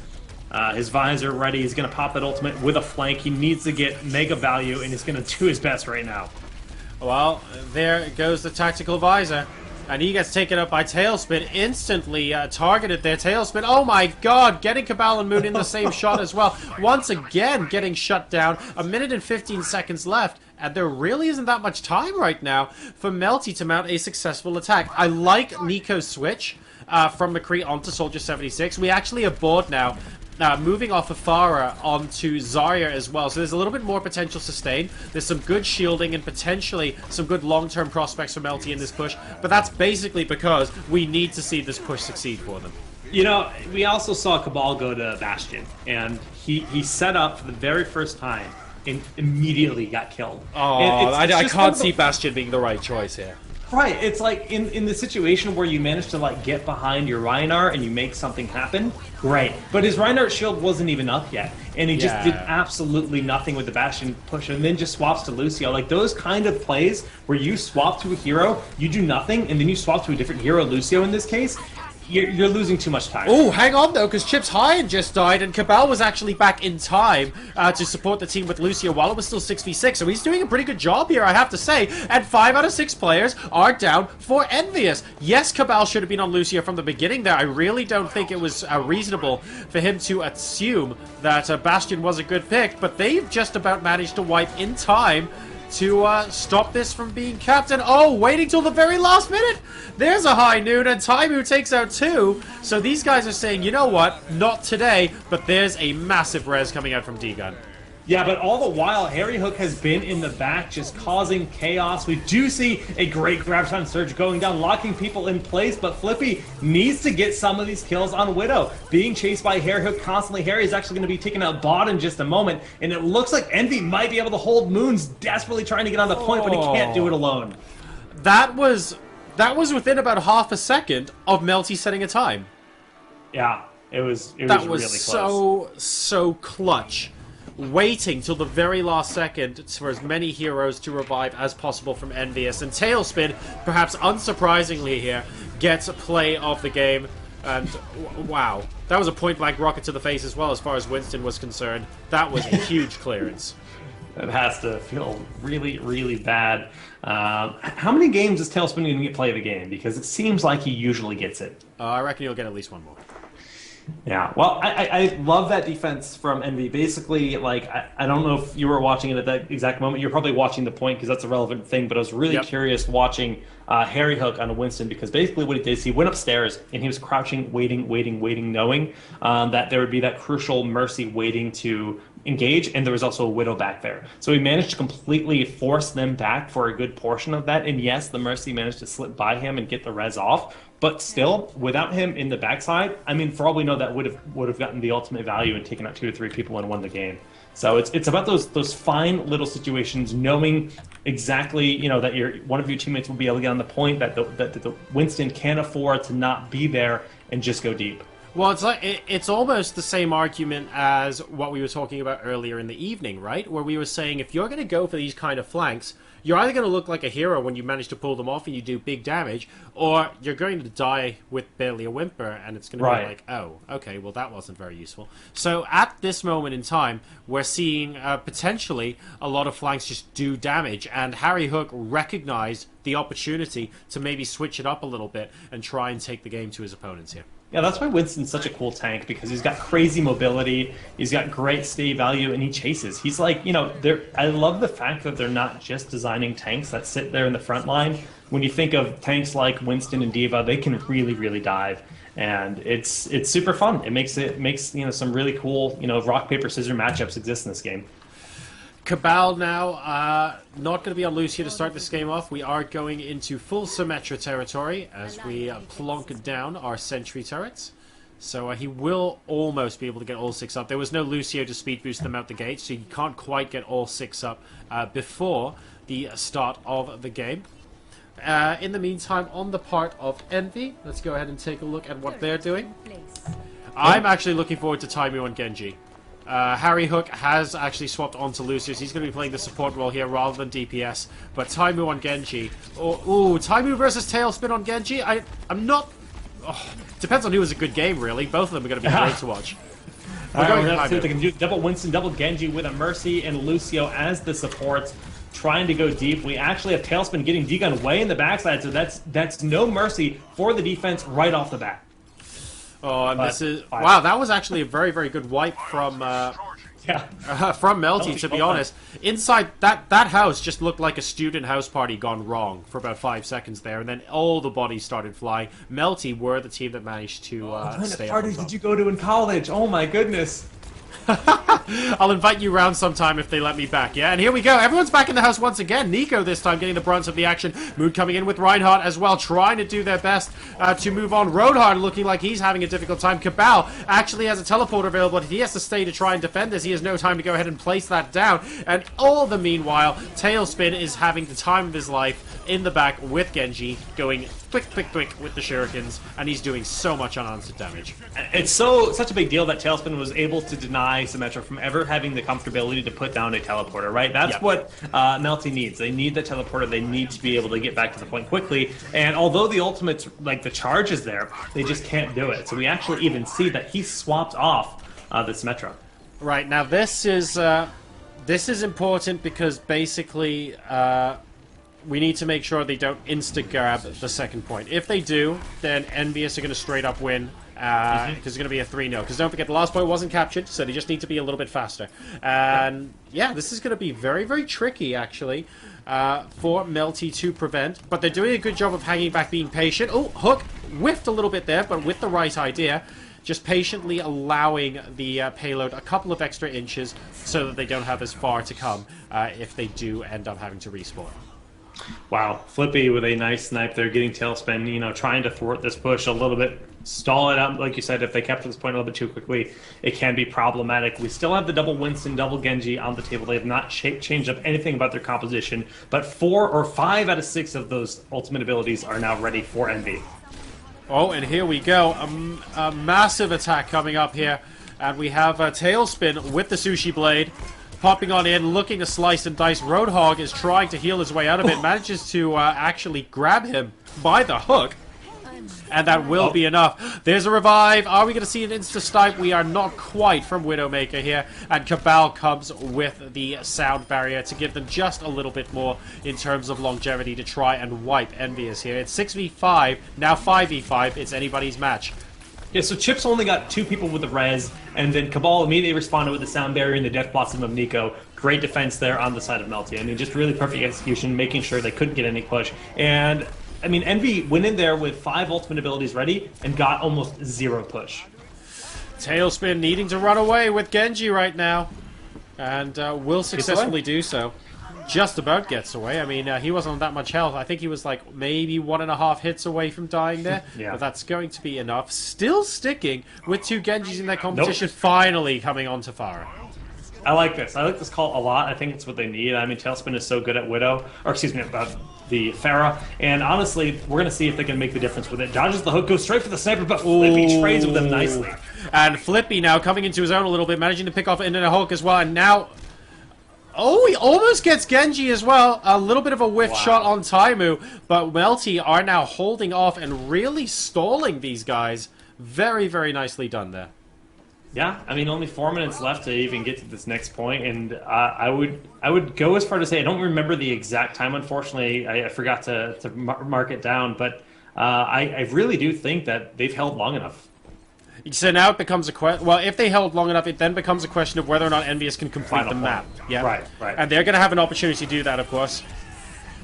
his visor ready. He's going to pop that ultimate with a flank. He needs to get mega value, and he's going to do his best right now. Well, there goes the tactical visor. And he gets taken up by Tailspin, instantly targeted there. Tailspin, oh my god, getting Cabal and Moon in the same shot as well. Once again, getting shut down. 1 minute and 15 seconds left. And there really isn't that much time right now for Melty to mount a successful attack. I like Nico's switch from McCree onto Soldier 76. We actually are bored now. Moving off of Farah onto Zarya as well. So there's a little bit more potential sustain. There's some good shielding and potentially some good long-term prospects for Melty in this push. But that's basically because we need to see this push succeed for them. We also saw Cabal go to Bastion, and he set up for the very first time and immediately got killed. Oh, I can't see Bastion being the right choice here. Right, it's like in the situation where you manage to get behind your Reinhardt and you make something happen, great. But his Reinhardt shield wasn't even up yet, and he just did absolutely nothing with the Bastion push, and then just swaps to Lucio. Like those kind of plays where you swap to a hero, you do nothing, and then you swap to a different hero, Lucio in this case. You're losing too much time. Oh, hang on though, because Chips High just died, and Cabal was actually back in time to support the team with Lucio while it was still 6v6, so he's doing a pretty good job here, I have to say, and 5 out of 6 players are down for EnVyUs. Yes, Cabal should have been on Lucio from the beginning there. I really don't think it was reasonable for him to assume that Bastion was a good pick, but they've just about managed to wipe in time to stop this from being capped. And oh, waiting till the very last minute, there's a high noon, and Taimu takes out 2. So these guys are saying, you know what, not today, but there's a massive res coming out from D-Gun. Yeah, but all the while, Harry Hook has been in the back, just causing chaos. We do see a great Graviton Surge going down, locking people in place, but Flippy needs to get some of these kills on Widow. Being chased by Harry Hook constantly. Harry is actually going to be taking out bot in just a moment, and it looks like Envy might be able to hold Moons, desperately trying to get on the point, but he can't do it alone. That was within about half a second of Melty setting a time. Yeah, it was really close. So clutch. Waiting till the very last second for as many heroes to revive as possible from EnVyUs. And Tailspin, perhaps unsurprisingly here, gets a play of the game. And wow, that was a point-blank rocket to the face as well as far as Winston was concerned. That was a huge clearance. That has to feel really, really bad. How many games is Tailspin going to get play of the game? Because it seems like he usually gets it. I reckon he'll get at least one more. Yeah, well, I love that defense from Envy. Basically, I don't know if you were watching it at that exact moment. You're probably watching the point because that's a relevant thing, but I was really curious watching Harry Hook on a Winston because basically what he did is he went upstairs and he was crouching, waiting, knowing that there would be that crucial Mercy waiting to engage, and there was also a Widow back there. So he managed to completely force them back for a good portion of that, and yes, the Mercy managed to slip by him and get the res off, but still, without him in the backside, I mean, for all we know, that would have gotten the ultimate value and taken out 2 or 3 people and won the game. So it's about those fine little situations, knowing exactly that one of your teammates will be able to get on the point, that the Winston can't afford to not be there and just go deep. Well, it's almost the same argument as what we were talking about earlier in the evening, right? Where we were saying if you're going to go for these kind of flanks, you're either going to look like a hero when you manage to pull them off and you do big damage, or you're going to die with barely a whimper, and it's going to be like, oh, okay, well, that wasn't very useful. So at this moment in time, we're seeing potentially a lot of flanks just do damage, and Harry Hook recognized the opportunity to maybe switch it up a little bit and try and take the game to his opponents here. Yeah, that's why Winston's such a cool tank, because he's got crazy mobility, he's got great stay value, and he chases. He's like, I love the fact that they're not just designing tanks that sit there in the front line. When you think of tanks like Winston and D.Va, they can really, really dive. And it's super fun. It makes some really cool, rock, paper, scissors matchups exist in this game. Cabal now, not going to be on Lucio to start this game off. We are going into full Symmetra territory as we plonk down our sentry turrets. So he will almost be able to get all 6 up. There was no Lucio to speed boost them out the gate, so you can't quite get all 6 up before the start of the game. In the meantime, on the part of Envy, let's go ahead and take a look at what they're doing. I'm actually looking forward to Taimu and Genji. Harry Hook has actually swapped onto Lucius. He's going to be playing the support role here rather than DPS. But Taimu on Genji. Ooh, Taimu versus Tailspin on Genji? I'm not... Oh, depends on who has a good game, really. Both of them are going to be great to watch. We're going to see what they can do. Double Winston, double Genji with a Mercy and Lucio as the supports, trying to go deep. We actually have Tailspin getting D-Gun way in the backside, so that's no mercy for the defense right off the bat. Oh, and this is... Wow, that was actually a very, very good wipe from... from Melty, to be honest. Inside, that house just looked like a student house party gone wrong for about 5 seconds there, and then all the bodies started flying. Melty were the team that managed to stay up. What parties did you go to in college? Oh my goodness. I'll invite you round sometime if they let me back, yeah? And here we go. Everyone's back in the house once again. Nico this time getting the brunt of the action. Mood coming in with Reinhardt as well, trying to do their best to move on. Roadhard looking like he's having a difficult time. Cabal actually has a teleporter available, but he has to stay to try and defend this. He has no time to go ahead and place that down. And all the meanwhile, Tailspin is having the time of his life in the back with Genji, going quick with the shurikens, and he's doing so much unanswered damage. It's such a big deal that Tailspin was able to deny Symmetra from ever having the comfortability to put down a teleporter, right? That's what Melty needs. They need the teleporter. They need to be able to get back to the point quickly. And although the ultimate's, like, the charge is there, they just can't do it. So we actually even see that he swapped off the Symmetra. Right, now this is important because basically we need to make sure they don't insta-grab the second point. If they do, then EnVyUs are going to straight up win. Because it's going to be a 3-0. Because don't forget, the last point wasn't captured, so they just need to be a little bit faster. And yeah, this is going to be very, very tricky, actually, for Melty to prevent. But they're doing a good job of hanging back, being patient. Oh, Hook whiffed a little bit there, but with the right idea. Just patiently allowing the payload a couple of extra inches so that they don't have as far to come if they do end up having to respawn. Wow, Flippy with a nice snipe there, getting Tailspin, trying to thwart this push a little bit, stall it out. Like you said, if they capture this point a little bit too quickly, it can be problematic. We still have the double Winston, double Genji on the table. They have not changed up anything about their composition, but 4 or 5 out of 6 of those ultimate abilities are now ready for Envy. Oh, and here we go. A massive attack coming up here, and we have Tailspin with the Sushi Blade. Popping on in, looking to slice and dice. Roadhog is trying to heal his way out of it. Manages to actually grab him by the hook. And that will be enough. There's a revive. Are we going to see an insta-snipe? We are not quite from Widowmaker here. And Cabal comes with the sound barrier to give them just a little bit more in terms of longevity to try and wipe EnVyUs here. It's 6v5, now 5v5. It's anybody's match. Yeah, so Chips only got 2 people with the res, and then Cabal immediately responded with the sound barrier and the Death Blossom of Nico. Great defense there on the side of Melty. I mean, just really perfect execution, making sure they couldn't get any push. And, I mean, Envy went in there with 5 ultimate abilities ready and got almost 0 push. Tailspin needing to run away with Genji right now, and will successfully do so. Just about gets away. I mean, he wasn't on that much health. I think he was like maybe 1.5 hits away from dying there. Yeah. But that's going to be enough. Still sticking with 2 Genjis in their competition. Finally coming on to Pharah. I like this. I like this call a lot. I think it's what they need. I mean, Tailspin is so good at Widow, or excuse me, about the Pharah. And honestly, we're going to see if they can make the difference with it. Dodges the hook, goes straight for the sniper, but Flippy trades with them nicely. And Flippy now coming into his own a little bit, managing to pick off into the hook as well. And now... Oh, he almost gets Genji as well. A little bit of a whiff shot on Taimu, but Melty are now holding off and really stalling these guys. Very, very nicely done there. Yeah, I mean, only 4 minutes left to even get to this next point, and I would go as far to say I don't remember the exact time. Unfortunately, I forgot to mark it down, but I really do think that they've held long enough. So now it becomes a question. Well, if they held long enough, it then becomes a question of whether or not EnVyUs can complete the map. Yeah, right. And they're going to have an opportunity to do that, of course.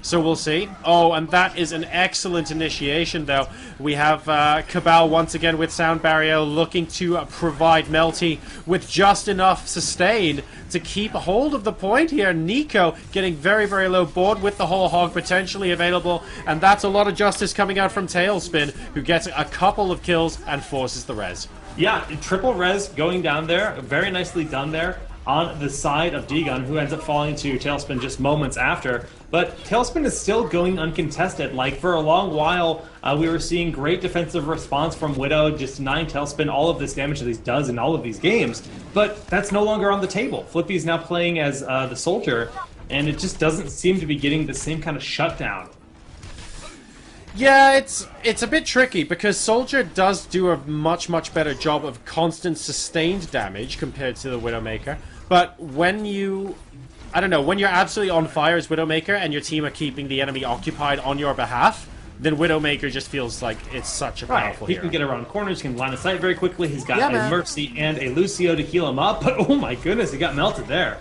So we'll see. Oh, and that is an excellent initiation, though. We have Cabal once again with Sound Barrier looking to provide Melty with just enough sustain to keep hold of the point here. Nico getting very, very low board with the whole hog potentially available, and that's a lot of justice coming out from Tailspin, who gets a couple of kills and forces the res. Yeah, triple res going down there. Very nicely done there on the side of D-Gun, who ends up falling to Tailspin just moments after. but Tailspin is still going uncontested. Like, for a long while, we were seeing great defensive response from Widow, just denying Tailspin all of this damage that he does in all of these games, but that's no longer on the table. Flippy is now playing as the Soldier, and it just doesn't seem to be getting the same kind of shutdown. Yeah, it's a bit tricky because Soldier does do a much better job of constant sustained damage compared to the Widowmaker. But when I don't know, when you're absolutely on fire as Widowmaker and your team are keeping the enemy occupied on your behalf, then Widowmaker just feels like it's such a powerful hero. He can get around corners, he can line of sight very quickly. He's got a Mercy and a Lucio to heal him up, but oh my goodness, he got melted there.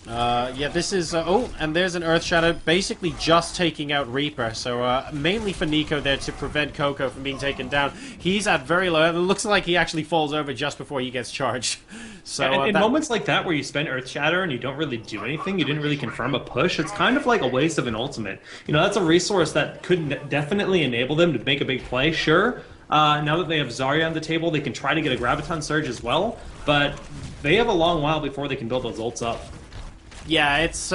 Yeah, this is... oh, and there's an Earth Shadow basically just taking out Reaper. So, mainly for Nico there to prevent Coco from being taken down. He's at very low. It looks like he actually falls over just before he gets charged. So, and in moments like that where you spend Earth Shatter and you don't really do anything, you didn't really confirm a push, it's kind of like a waste of an ultimate. You know, that's a resource that could definitely enable them to make a big play, sure. Now that they have Zarya on the table, they can try to get a Graviton Surge as well, but they have a long while before they can build those ults up. Yeah, it's,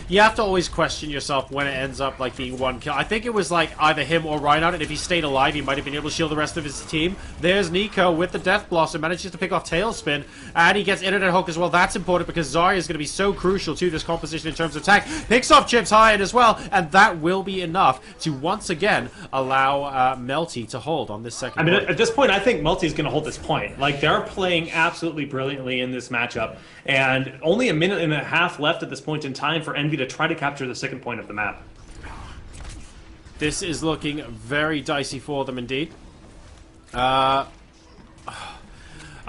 you have to always question yourself when it ends up, like, being one kill. I think it was, like, either him or Reinhardt, and if he stayed alive, he might have been able to shield the rest of his team. There's Nico with the Death Blossom, manages to pick off Tailspin, and he gets Internet Hook as well. That's important because Zarya is going to be so crucial to this composition in terms of attack. Picks off Chips high as well, and that will be enough to once again allow Melty to hold on this second point. At this point, I think Melty is going to hold this point. Like, they're playing absolutely brilliantly in this matchup, and only a minute and a half left at this point in time for Envy to try to capture the second point of the map. This is looking very dicey for them indeed. I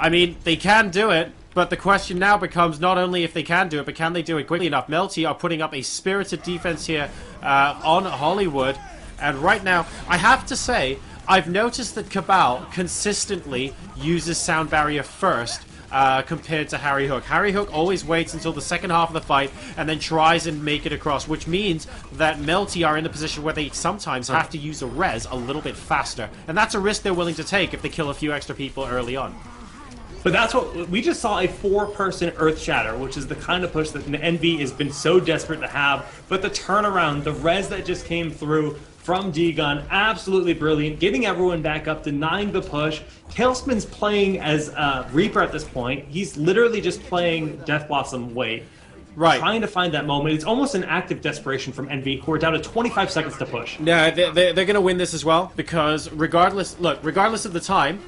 mean, they can do it, but the question now becomes not only if they can do it, but can they do it quickly enough? Melty are putting up a spirited defense here on Hollywood, and right now, I have to say, I've noticed that Cabal consistently uses Sound Barrier first, compared to Harry Hook. Harry Hook always waits until the second half of the fight and then tries and make it across, which means that Melty are in the position where they sometimes have to use a res a little bit faster. And that's a risk they're willing to take if they kill a few extra people early on. But that's what we just saw, a 4-person Earth Shatter, which is the kind of push that Envy has been so desperate to have. But the turnaround, the res that just came through from D-Gun, absolutely brilliant, getting everyone back up, denying the push. Tailspin's playing as Reaper at this point. He's literally just playing Death Blossom wait. Right. Trying to find that moment. It's almost an act of desperation from Envy, who are down to 25 seconds to push. No, they're going to win this as well, because regardless of the time,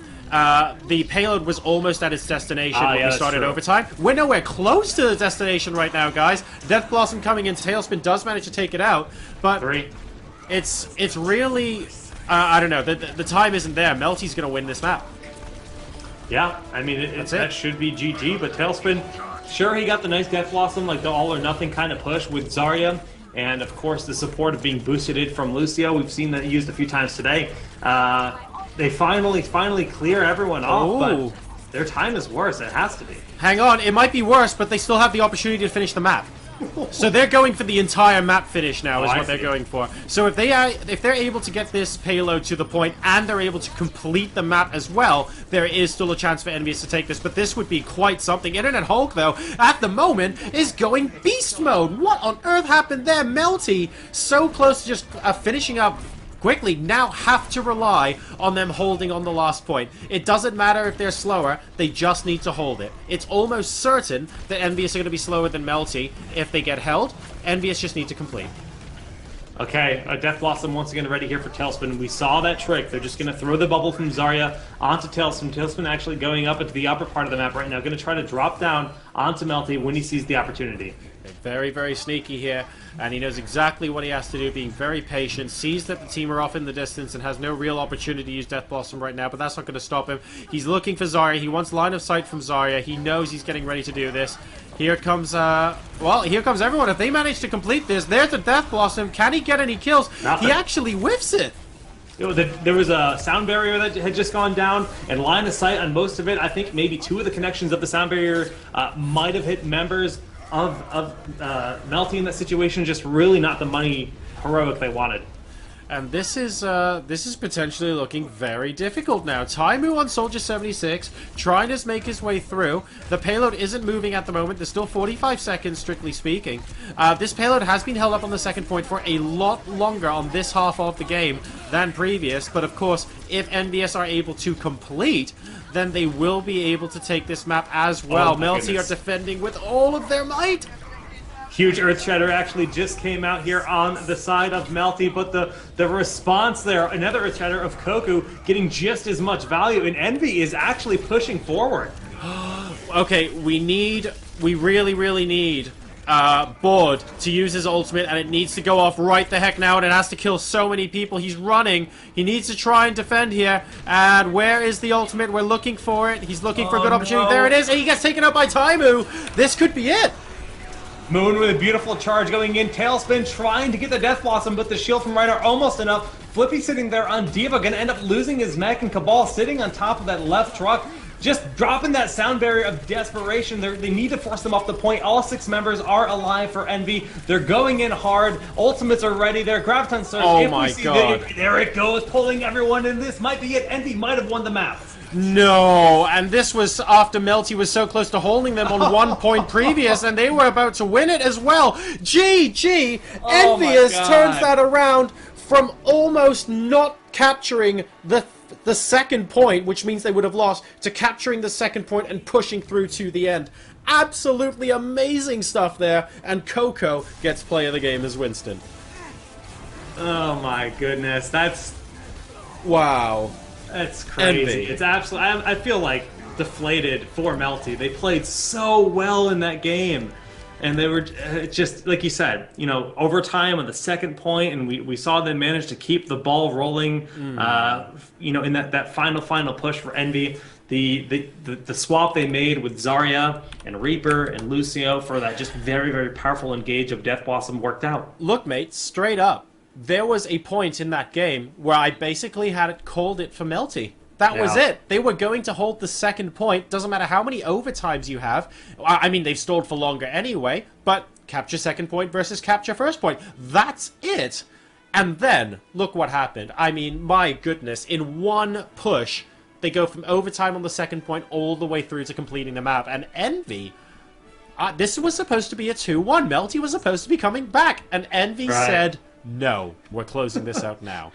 the payload was almost at its destination when we started overtime. We're nowhere close to the destination right now, guys. Death Blossom coming in, Tailspin does manage to take it out, but it's really, I don't know, the time isn't there. Melty's going to win this map. Yeah, I mean, that should be GG, but Tailspin, sure, he got the nice Death Blossom, like the all-or-nothing kind of push with Zarya, and of course the support of being boosted from Lucio. We've seen that used a few times today. They finally clear everyone off, but their time is worse. It has to be. Hang on, it might be worse, but they still have the opportunity to finish the map. So they're going for the entire map finish now, is what they're going for. So if they're able to get this payload to the point and they're able to complete the map as well, there is still a chance for EnVyUs to take this. But this would be quite something. Internet Hulk, though, at the moment, is going beast mode. What on earth happened there? Melty, so close to just finishing up quickly, now have to rely on them holding on the last point. It doesn't matter if they're slower, they just need to hold it. It's almost certain that EnVyUs are going to be slower than Melty if they get held. EnVyUs just need to complete. Okay, Death Blossom once again ready here for Tailspin. We saw that trick. They're just going to throw the bubble from Zarya onto Tailspin. Tailspin actually going up into the upper part of the map right now. Going to try to drop down onto Melty when he sees the opportunity. Very, very sneaky here, and he knows exactly what he has to do, being very patient, sees that the team are off in the distance and has no real opportunity to use Death Blossom right now, but that's not going to stop him. He's looking for Zarya. He wants line of sight from Zarya. He knows he's getting ready to do this. Here comes, here comes everyone. If they manage to complete this, there's the Death Blossom. Can he get any kills? Nothing. He actually whiffs it. There was a sound barrier that had just gone down, and line of sight on most of it. I think maybe 2 of the connections of the sound barrier might have hit members of Melty in that situation. Just really not the money heroic they wanted. And this is potentially looking very difficult now. Taimu on Soldier 76, trying to make his way through. The payload isn't moving at the moment. There's still 45 seconds, strictly speaking. This payload has been held up on the second point for a lot longer on this half of the game than previous. But of course, if EnVyUs are able to complete, then they will be able to take this map as well. Melty are defending with all of their might. Huge Earth Shredder actually just came out here on the side of Melty, but the response there, another Earth Shredder of Koku getting just as much value, and Envy is actually pushing forward. Okay, we really need Board to use his ultimate, and it needs to go off right the heck now, and it has to kill so many people. He's running. He needs to try and defend here. And where is the ultimate? We're looking for it. He's looking for a good opportunity. No. There it is, and he gets taken out by Taimu. This could be it. Moon with a beautiful charge going in. Tailspin trying to get the Death Blossom, but the shield from Reinhardt almost enough. Flippy sitting there on Diva, gonna end up losing his mech, and Cabal sitting on top of that left truck, just dropping that sound barrier of desperation. They need to force them off the point. All 6 members are alive for Envy. They're going in hard. Ultimates are ready there. Graviton Surge. Oh my god. There it goes, pulling everyone in. This might be it. Envy might have won the map. No, and this was after Melty was so close to holding them on 1 point previous, and they were about to win it as well. GG! EnVyUs turns that around from almost not capturing the second point, which means they would have lost, to capturing the second point and pushing through to the end. Absolutely amazing stuff there, and Coco gets play of the game as Winston. Oh my goodness, that's... Wow. That's crazy. Envy. It's absolutely... I feel like deflated for Melty. They played so well in that game. And they were just, like you said, you know, overtime on the second point, and we saw them manage to keep the ball rolling, you know, in that final push for Envy. The swap they made with Zarya and Reaper and Lucio for that just very, very powerful engage of Death Blossom worked out. Look, mate, straight up, there was a point in that game where I basically had it called it for Melty. That was it. They were going to hold the second point. Doesn't matter how many overtimes you have. I mean, they've stalled for longer anyway, but capture second point versus capture first point. That's it. And then, look what happened. I mean, my goodness. In one push, they go from overtime on the second point all the way through to completing the map. And Envy... this was supposed to be a 2-1. Melty was supposed to be coming back. And Envy said, no, we're closing this out now.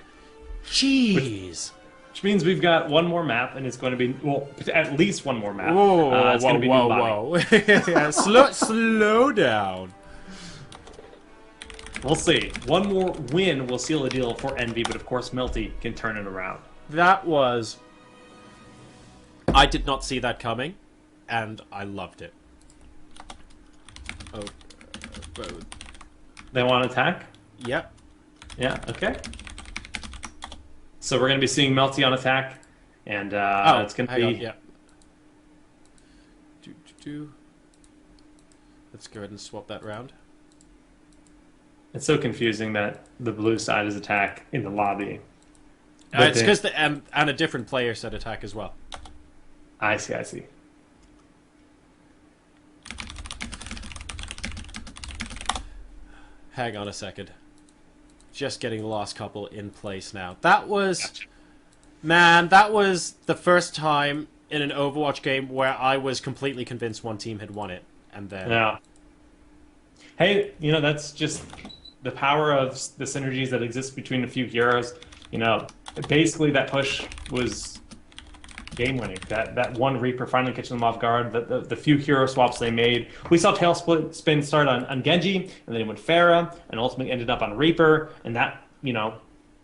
Jeez. Which means we've got one more map, and it's going to be, well, at least one more map. Whoa, it's going to be whoa. Yeah, slow down. We'll see. One more win will seal the deal for Envy, but of course Melty can turn it around. That was... I did not see that coming, and I loved it. Oh, They want to attack? Yep. Yeah, okay. So we're going to be seeing Melty on attack, and it's going to be... Yeah. Let's go ahead and swap that round. It's so confusing that the blue side is attack in the lobby. It's because and a different player said attack as well. I see. Hang on a second. Just getting the last couple in place now. That was... Gotcha. Man, that was the first time in an Overwatch game where I was completely convinced one team had won it. And then... Yeah. Hey, you know, that's just the power of the synergies that exist between a few heroes. You know, basically that push was game-winning. That one Reaper finally catching them off guard. The few hero swaps they made. We saw Tailspin start on Genji, and then it went Pharah, and ultimately ended up on Reaper, and that, you know,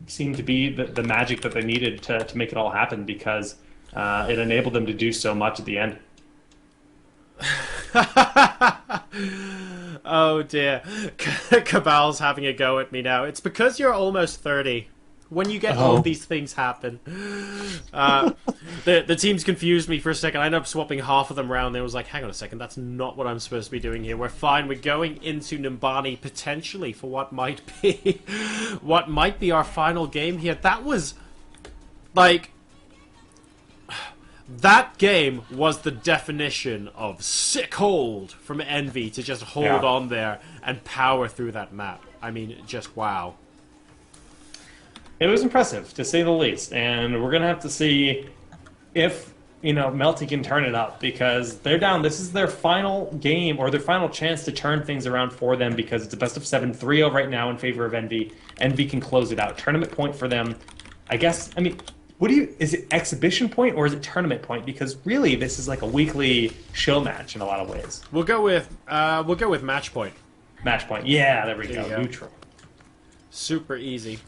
seemed to be the magic that they needed to make it all happen, because it enabled them to do so much at the end. Oh dear. Cabal's having a go at me now. It's because you're almost 30. When you get old, these things happen. The teams confused me for a second. I ended up swapping half of them around. It was like, hang on a second, that's not what I'm supposed to be doing here. We're fine. We're going into Nimbani potentially for what might be our final game here. That was like... That game was the definition of sick hold from Envy to just hold on there and power through that map. I mean, just wow. It was impressive, to say the least, and we're gonna have to see if Melty can turn it up because they're down. This is their final game or their final chance to turn things around for them because it's a best of 7, 3-0 right now in favor of Envy. Envy can close it out. Tournament point for them. I guess. I mean, is it exhibition point or is it tournament point? Because really, this is like a weekly show match in a lot of ways. We'll go with match point. Match point. Yeah, there we There you go. go. Neutral. Super easy.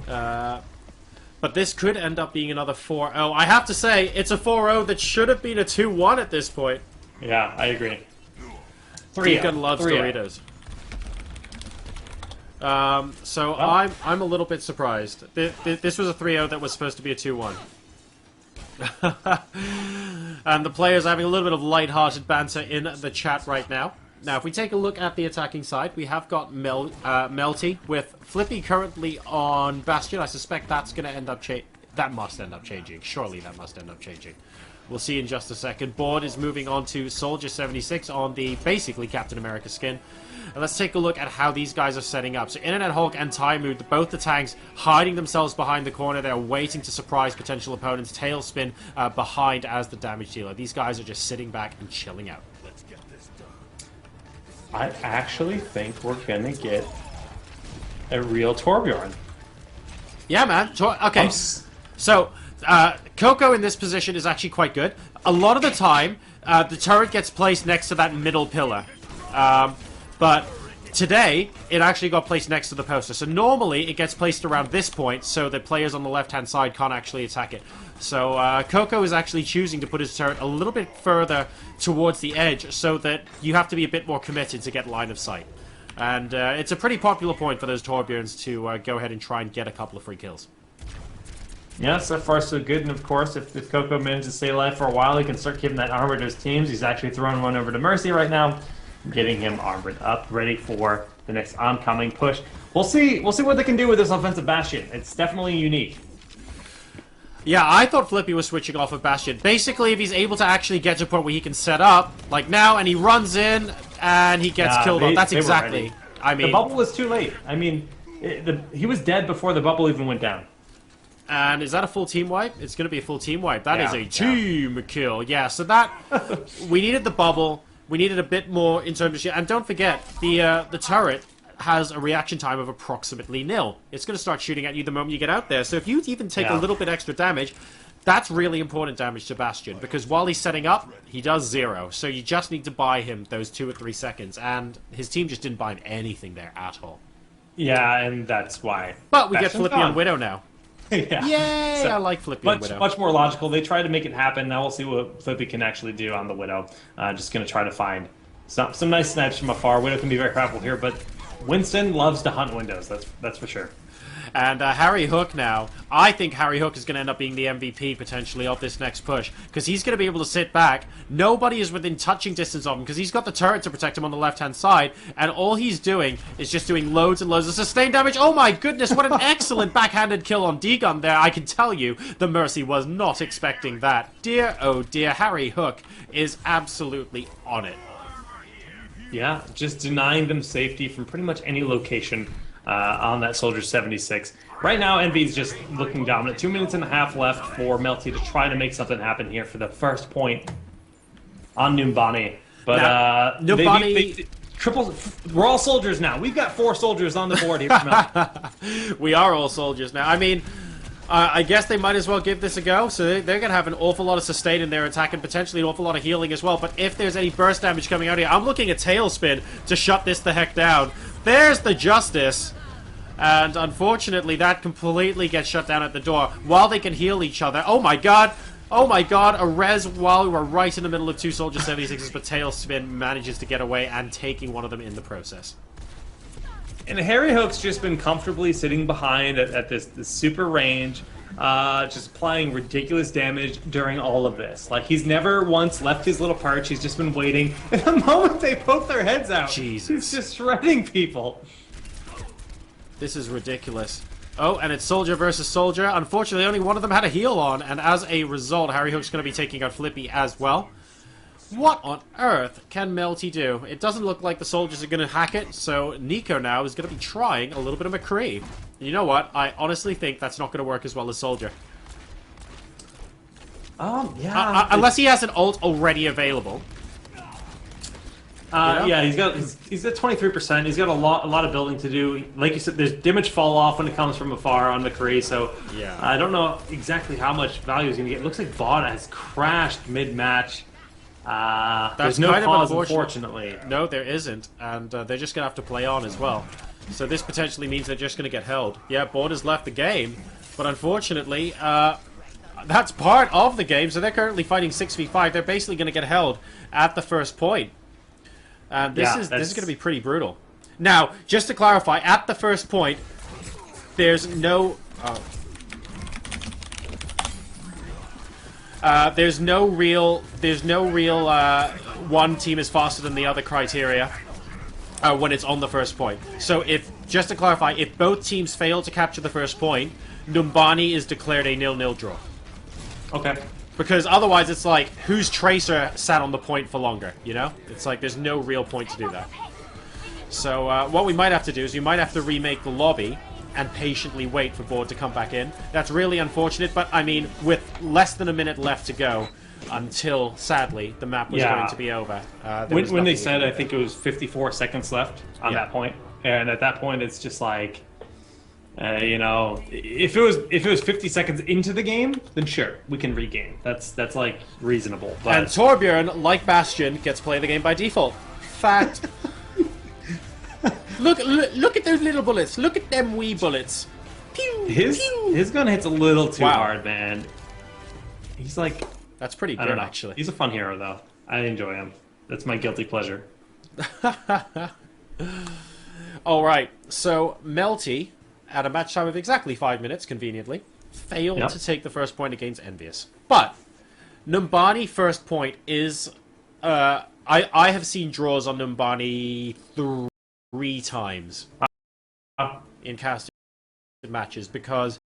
But this could end up being another 4-0. I have to say, it's a 4-0 that should have been a 2-1 at this point. Yeah, I agree. 3-0. Deacon loves 3-0. Doritos. So Well. I'm a little bit surprised. This was a 3-0 that was supposed to be a 2-1. And the players are having a little bit of light-hearted banter in the chat right now. Now, if we take a look at the attacking side, we have got Melty with Flippy currently on Bastion. I suspect that's going to end up that must end up changing. Surely that must end up changing. We'll see in just a second. Board is moving on to Soldier 76 on the basically Captain America skin. And let's take a look at how these guys are setting up. So Internet Hulk and Taimu, both the tanks, hiding themselves behind the corner. They're waiting to surprise potential opponents. Tailspin behind as the damage dealer. These guys are just sitting back and chilling out. I actually think we're gonna get a real Torbjorn. Yeah, man. Okay. So, Coco in this position is actually quite good. A lot of the time, the turret gets placed next to that middle pillar. But today, it actually got placed next to the poster. So normally, it gets placed around this point, so the players on the left-hand side can't actually attack it. So Coco is actually choosing to put his turret a little bit further towards the edge, so that you have to be a bit more committed to get line of sight. And it's a pretty popular point for those Torbjorns to go ahead and try and get a couple of free kills. Yeah, so far so good. And of course, if Coco manages to stay alive for a while, he can start giving that armor to his teams. He's actually throwing one over to Mercy right now, getting him armored up, ready for the next oncoming push. We'll see what they can do with this offensive Bastion. It's definitely unique. Yeah, I thought Flippy was switching off of Bastion. Basically, if he's able to actually get to a point where he can set up, like now, and he runs in, and he gets killed off. That's exactly... I mean... The bubble was too late. I mean, he was dead before the bubble even went down. And is that a full team wipe? It's going to be a full team wipe. That is a team kill. Yeah, so that... we needed the bubble. We needed a bit more in terms of... And don't forget, the turret has a reaction time of approximately 0. It's going to start shooting at you the moment you get out there. So if you even take a little bit extra damage, that's really important damage to Bastion. Because while he's setting up, he does 0. So you just need to buy him those 2 or 3 seconds. And his team just didn't buy him anything there at all. Yeah, and that's why. But we get Flippy and Widow now. Yeah. Yay! I like Flippy and Widow. Much more logical. They tried to make it happen. Now we'll see what Flippy can actually do on the Widow. Just going to try to find some nice snipes from afar. Widow can be very powerful here, but Winston loves to hunt windows. That's for sure. And Harry Hook now. I think Harry Hook is going to end up being the MVP, potentially, of this next push. Because he's going to be able to sit back. Nobody is within touching distance of him, because he's got the turret to protect him on the left-hand side. And all he's doing is just doing loads and loads of sustained damage. Oh my goodness, what an excellent backhanded kill on D-Gun there. I can tell you, the Mercy was not expecting that. Dear, oh dear, Harry Hook is absolutely on it. Yeah, just denying them safety from pretty much any location on that Soldier 76. Right now, Envy's just looking dominant. 2 minutes and a half left for Melty to try to make something happen here for the first point on Numbani. But now, Numbani... we're all soldiers now. We've got 4 soldiers on the board here for Melty. We are all soldiers now. I mean... I guess they might as well give this a go. So they're going to have an awful lot of sustain in their attack and potentially an awful lot of healing as well. But if there's any burst damage coming out here, I'm looking at Tailspin to shut this the heck down. There's the Justice. And unfortunately, that completely gets shut down at the door while they can heal each other. Oh my god. Oh my god, a res while we were right in the middle of 2 Soldier 76s, but Tailspin manages to get away and taking one of them in the process. And Harry Hook's just been comfortably sitting behind at this super range, just applying ridiculous damage during all of this. Like, he's never once left his little perch, he's just been waiting. And the moment they poke their heads out, Jesus. He's just shredding people. This is ridiculous. Oh, and it's Soldier versus Soldier. Unfortunately, only one of them had a heal on, and as a result, Harry Hook's going to be taking out Flippy as well. What on earth can Melty do? It doesn't look like the soldiers are going to hack it, so Nico now is going to be trying a little bit of McCree. You know what? I honestly think that's not going to work as well as Soldier. Yeah. Unless he has an ult already available. Yeah, he's at 23%. He's got a lot of building to do. Like you said, there's damage fall off when it comes from afar on McCree, so Yeah. I don't know exactly how much value he's going to get. It looks like Vaughn has crashed mid-match. There's no kind of pause, unfortunate. unfortunately. No, there isn't, and they're just going to have to play on as well. So this potentially means they're just going to get held. Yeah, Borders left the game, but unfortunately, that's part of the game, so they're currently fighting 6v5. They're basically going to get held at the first point. And this is going to be pretty brutal. Now, just to clarify, at the first point, there's no... there's no real one team is faster than the other criteria when it's on the first point. So just to clarify, if both teams fail to capture the first point, Numbani is declared a 0-0 draw. Okay. Because otherwise it's like, whose Tracer sat on the point for longer, you know? It's like, there's no real point to do that. So what we might have to do is we might have to remake the lobby and patiently wait for Board to come back in. That's really unfortunate, but I mean, with less than a minute left to go until, sadly, the map was going to be over. When they said, I think it was 54 seconds left on that point, and at that point it's just like... you know, if it was 50 seconds into the game, then sure, we can regame. That's like reasonable. But... And Torbjorn, like Bastion, gets play the game by default. Fact. look at those little bullets. Look at them wee bullets. Pew, his gun hits a little too hard, man. He's like... That's pretty I good, don't know. actually. He's a fun hero, though. I enjoy him. That's my guilty pleasure. Alright, so Melty... at a match time of exactly 5 minutes, conveniently, failed to take the first point against EnVyUs. But Numbani first point is... I have seen draws on Numbani 3 times in casted matches, because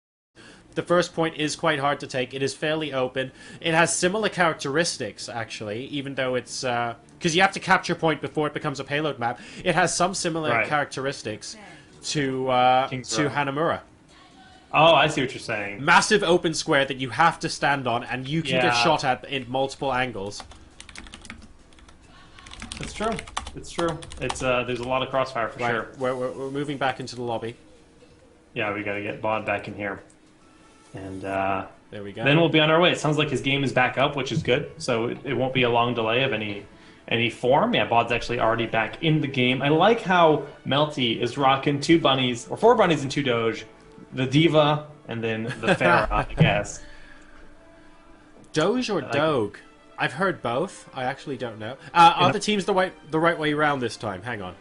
the first point is quite hard to take. It is fairly open. It has similar characteristics, actually, even though it's... because you have to capture point before it becomes a payload map. It has some similar characteristics to Hanamura. Oh, I see what you're saying. Massive open square that you have to stand on, and you can get shot at in multiple angles. It's true. It's true. It's there's a lot of crossfire for sure. We're moving back into the lobby. Yeah, we got to get Bod back in here, and there we go. Then we'll be on our way. It sounds like his game is back up, which is good. So it won't be a long delay of any form. Yeah, Bod's actually already back in the game. I like how Melty is rocking 2 bunnies, or 4 bunnies and 2 Doge, the Diva, and then the Pharah, I guess. Doge or Doge? I've heard both. I actually don't know. Are the teams the right way around this time? Hang on.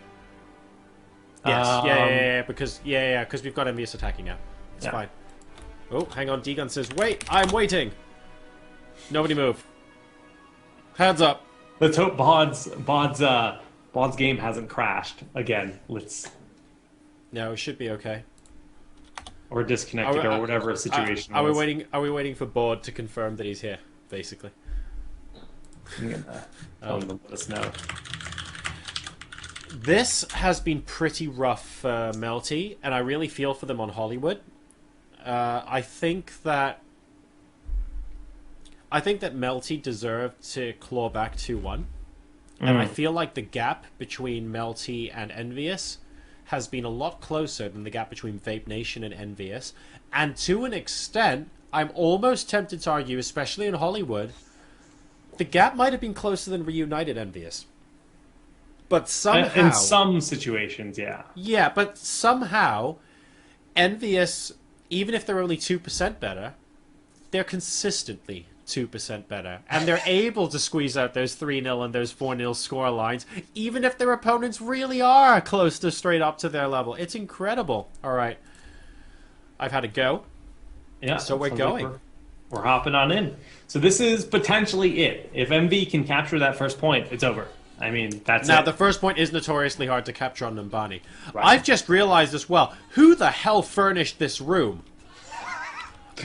Yes, because we've got EnVyUs attacking now. It's fine. Oh, hang on. D-Gun says, wait, I'm waiting. Nobody move. Hands up. Let's hope Bod's game hasn't crashed again. No, it should be okay. Or disconnected, or whatever situation. Are we waiting? Are we waiting for Bod to confirm that he's here? Basically. Let us know. This has been pretty rough for Melty, and I really feel for them on Hollywood. I think that Melty deserved to claw back 2-1. And I feel like the gap between Melty and EnVyUs has been a lot closer than the gap between Vape Nation and EnVyUs. And to an extent, I'm almost tempted to argue, especially in Hollywood, the gap might have been closer than Reunited EnVyUs. But somehow... In some situations, yeah. Yeah, but somehow, EnVyUs, even if they're only 2% better, they're consistently 2% better. And they're able to squeeze out those 3-0 and those 4-0 score lines, even if their opponents really are close to straight up to their level. It's incredible. All right. I've had a go. Yeah. So we're going. Like we're hopping on in. So this is potentially it. If MV can capture that first point, it's over. I mean, that's now, it. the first point is notoriously hard to capture on Numbani. Right. I've just realized as well, who the hell furnished this room?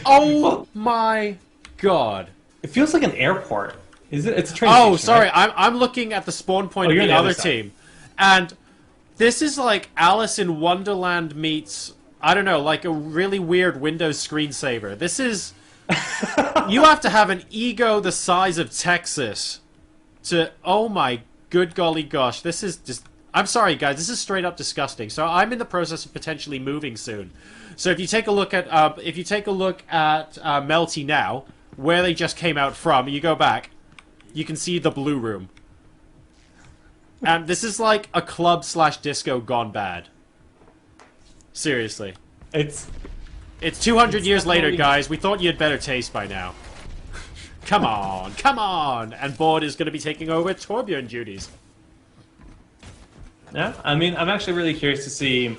Oh my god. It feels like an airport. Is it? It's a train Oh, station, sorry. right? I'm looking at the spawn point of you're the on the other other side. team. And this is like Alice in Wonderland meets I don't know, like a really weird Windows screensaver. This is... You have to have an ego the size of Texas to... Oh my good golly gosh, this is just... I'm sorry, guys, this is straight up disgusting. So I'm in the process of potentially moving soon. So if you take a look at Melty now, where they just came out from, you go back, you can see the blue room. And this is like a club/disco gone bad. Seriously. It's 200 years later, guys. We thought you had better taste by now. Come on, come on! And Board is going to be taking over Torbjorn duties. Yeah, I mean, I'm actually really curious to see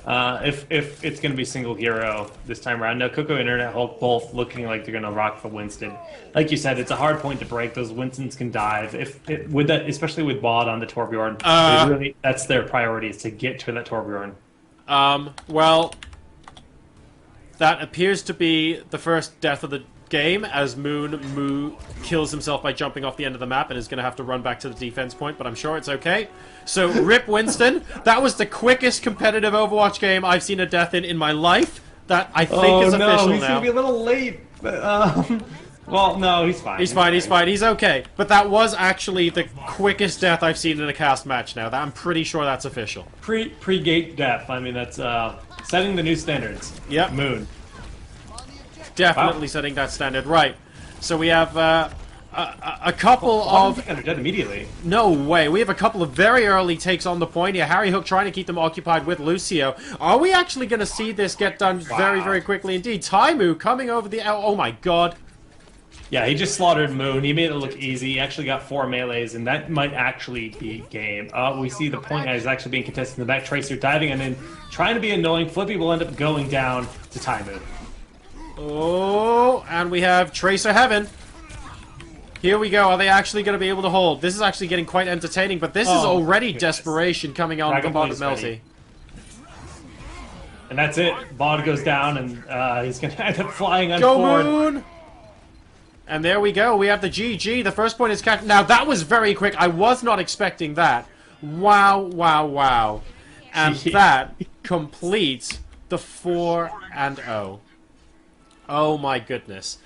if it's going to be single hero this time around. No, Coco Internet Hulk both looking like they're going to rock for Winston. Like you said, it's a hard point to break. Those Winstons can dive. With that, especially with Bod on the Torbjorn, really, that's their priority, is to get to that Torbjorn. Well, that appears to be the first death of the game, as Moo kills himself by jumping off the end of the map and is going to have to run back to the defense point, but I'm sure it's okay. So, rip Winston. That was the quickest competitive Overwatch game I've seen a death in my life. That, I think, is official now. Oh no, he's going to be a little late. But, well, no, he's fine. He's fine, he's okay. But that was actually the quickest death I've seen in a cast match now. I'm pretty sure that's official. Pre-gate death. I mean, that's setting the new standards. Yep. Moon. Definitely setting that standard. Right. So we have a couple of... They're dead immediately. No way. We have a couple of very early takes on the point here. Harry Hook trying to keep them occupied with Lucio. Are we actually going to see this get done very, very quickly indeed? Taimu coming over the... Oh my god. Yeah, he just slaughtered Moon. He made it look easy. He actually got 4 melees, and that might actually be game. We see the point is actually being contested in the back. Tracer diving and then trying to be annoying. Flippy will end up going down to Taimu. Oh, and we have Tracer Heaven. Here we go. Are they actually going to be able to hold? This is actually getting quite entertaining, but this is already desperation coming on the bottom of Melty. And that's it. Bod goes down, and he's going to end up flying on Go forward. Moon! And there we go. We have the GG. The first point is catch. Now, that was very quick. I was not expecting that. Wow, wow, wow. And that completes the 4-0. Oh my goodness.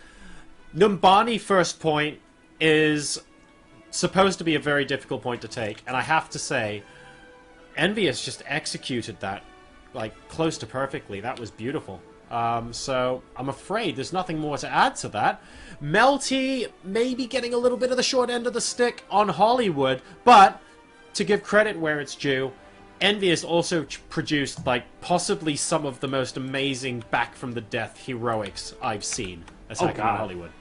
Numbani first point is supposed to be a very difficult point to take, and I have to say, EnVyUs just executed that, like, close to perfectly. That was beautiful. So, I'm afraid there's nothing more to add to that. Melty maybe getting a little bit of the short end of the stick on Hollywood, but, to give credit where it's due, EnVyUs also produced, like, possibly some of the most amazing back-from-the-death heroics I've seen attacking on Hollywood.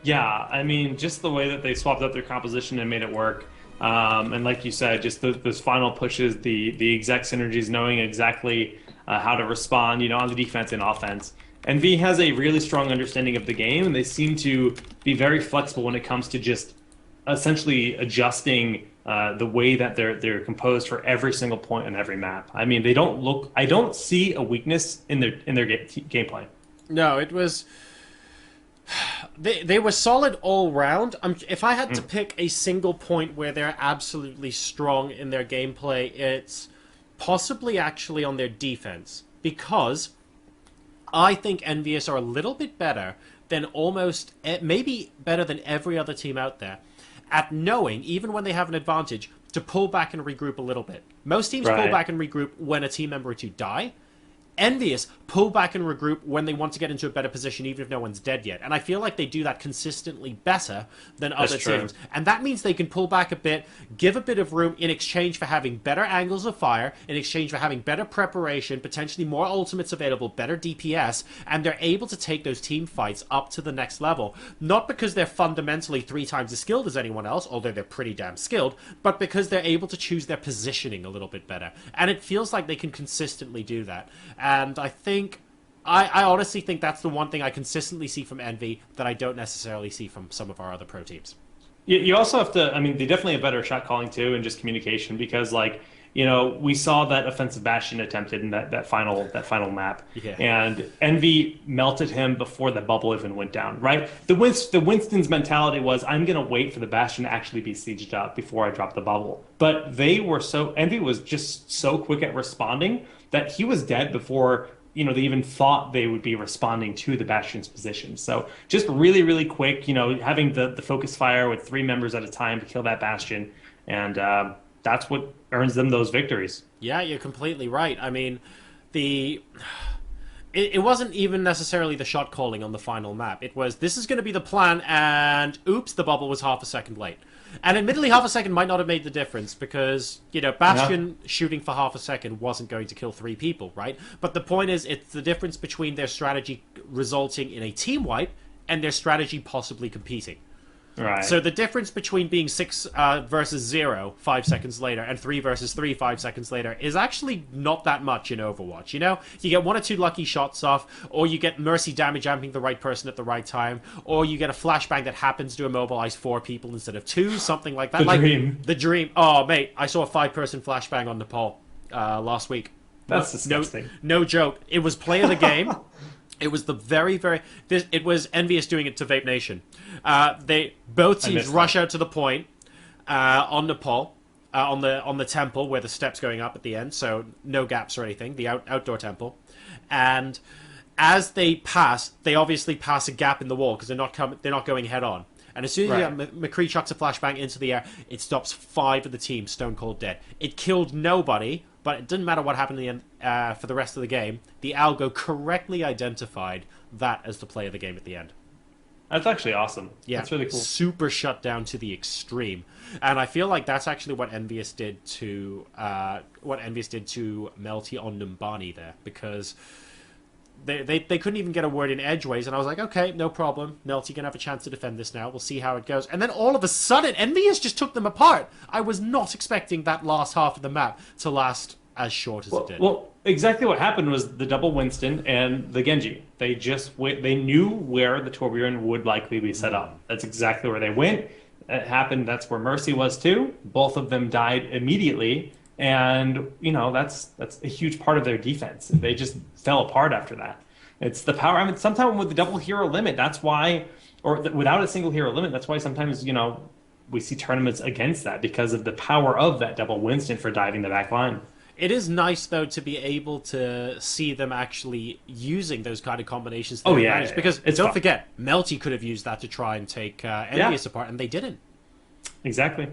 Yeah, I mean, just the way that they swapped up their composition and made it work. And like you said, just those final pushes, the exec synergies, knowing exactly how to respond, you know, on the defense and offense. EnVy has a really strong understanding of the game, and they seem to be very flexible when it comes to just essentially adjusting the way that they're composed for every single point on every map. I mean, they don't look. I don't see a weakness in their gameplay. No, it was. They were solid all round. If I had to pick a single point where they're absolutely strong in their gameplay, it's possibly actually on their defense, because I think EnVyUs are a little bit better than maybe better than every other team out there at knowing, even when they have an advantage, to pull back and regroup a little bit. Most teams pull back and regroup when a team member or two die. EnVyUs pull back and regroup when they want to get into a better position, even if no one's dead yet. And I feel like they do that consistently better than other teams. And that means they can pull back a bit, give a bit of room in exchange for having better angles of fire, in exchange for having better preparation, potentially more ultimates available, better DPS, and they're able to take those team fights up to the next level. Not because they're fundamentally 3 times as skilled as anyone else, although they're pretty damn skilled, but because they're able to choose their positioning a little bit better. And it feels like they can consistently do that. And I think, I honestly think that's the one thing I consistently see from Envy that I don't necessarily see from some of our other pro teams. You also have to, I mean, they definitely have better shot calling too, and just communication, because, like, you know, we saw that offensive Bastion attempted in that final map, and Envy melted him before the bubble even went down, right? The Winston's mentality was, I'm going to wait for the Bastion to actually be sieged up before I drop the bubble. But Envy was just so quick at responding that he was dead before they even thought they would be responding to the Bastion's position. So just really, really quick, having the focus fire with 3 members at a time to kill that Bastion, and that's what earns them those victories. Yeah, you're completely right. I mean, the it wasn't even necessarily the shot calling on the final map. It was, this is going to be the plan, and oops, the bubble was half a second late. And admittedly, half a second might not have made the difference because, Bastion shooting for half a second wasn't going to kill 3 people, right? But the point is, it's the difference between their strategy resulting in a team wipe and their strategy possibly competing. Right. So the difference between being 6 versus 0 5 seconds later and 3 versus 3 5 seconds later is actually not that much in Overwatch. You get 1 or 2 lucky shots off, or you get mercy damage amping the right person at the right time, or you get a flashbang that happens to immobilize 4 people instead of 2, something like that. The dream. Oh, mate, I saw a 5-person flashbang on Nepal last week. That's disgusting. No joke. It was play of the game. It was the it was EnVyUs doing it to Vape Nation. Both teams rush out to the point on Nepal, on the temple where the steps going up at the end, so no gaps or anything, the outdoor temple. And as they pass, they obviously pass a gap in the wall because they're not going head on. And as soon as McCree chucks a flashbang into the air, it stops 5 of the team stone cold dead. It killed nobody, but it didn't matter what happened in the end, for the rest of the game. The algo correctly identified that as the play of the game at the end. That's actually awesome. Yeah, that's really cool. Super shut down to the extreme, and I feel like that's actually what EnVyUs did to Melty on Numbani there, because they couldn't even get a word in edgeways, and I was like, okay, no problem. Melty gonna have a chance to defend this now. We'll see how it goes. And then all of a sudden, EnVyUs just took them apart. I was not expecting that last half of the map to last as short as it did. Well, exactly what happened was the double Winston and the Genji. They knew where the Torbjorn would likely be set up. That's exactly where they went. It happened. That's where Mercy was too. Both of them died immediately. And, that's a huge part of their defense. They just fell apart after that. It's the power. I mean, sometimes with the double hero limit, that's why, or without a single hero limit, that's why sometimes, we see tournaments against that because of the power of that double Winston for diving the back line. It is nice, though, to be able to see them actually using those kind of combinations to their advantage. Because don't forget, Melty could have used that to try and take EnVyUs apart, and they didn't. Exactly.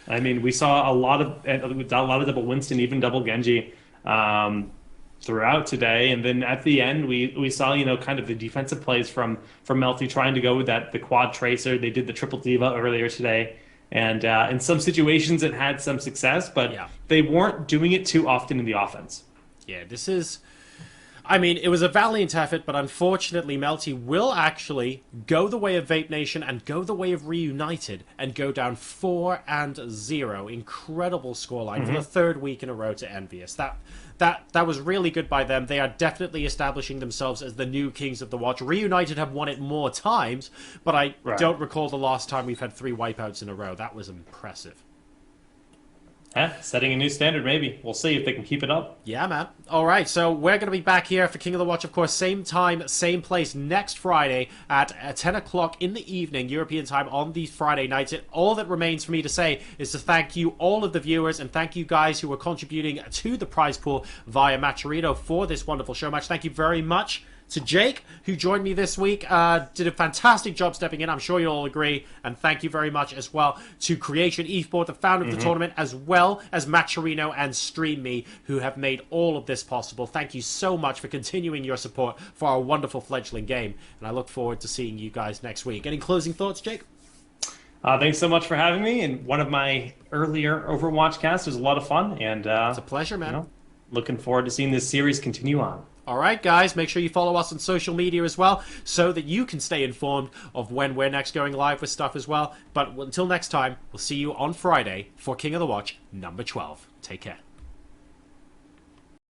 I mean, we saw a lot of double Winston, even double Genji, throughout today, and then at the end we saw kind of the defensive plays from Melty trying to go with the quad tracer. They did the triple diva earlier today, and in some situations it had some success, but they weren't doing it too often in the offense. Yeah, this is. I mean, it was a valiant effort, but unfortunately, Melty will actually go the way of Vape Nation and go the way of Reunited and go down 4-0. Incredible scoreline for the 3rd week in a row to EnVyUs. That was really good by them. They are definitely establishing themselves as the new kings of the watch. Reunited have won it more times, but I don't recall the last time we've had 3 wipeouts in a row. That was impressive. Setting a new standard, maybe. We'll see if they can keep it up. Yeah, man. All right, so we're going to be back here for King of the Watch, of course, same time, same place, next Friday at 10 o'clock in the evening, European time, on these Friday nights. All that remains for me to say is to thank you, all of the viewers, and thank you guys who are contributing to the prize pool via Matcherito for this wonderful show match. Thank you very much to Jake, who joined me this week. Did a fantastic job stepping in. I'm sure you'll all agree. And thank you very much as well to Creation Esport, the founder of the tournament, as well as Matcherino and StreamMe, who have made all of this possible. Thank you so much for continuing your support for our wonderful fledgling game. And I look forward to seeing you guys next week. Any closing thoughts, Jake? Thanks so much for having me. And one of my earlier Overwatch casts was a lot of fun. And it's a pleasure, man. Looking forward to seeing this series continue on. All right, guys, make sure you follow us on social media as well so that you can stay informed of when we're next going live with stuff as well. But until next time, we'll see you on Friday for King of the Watch number 12. Take care.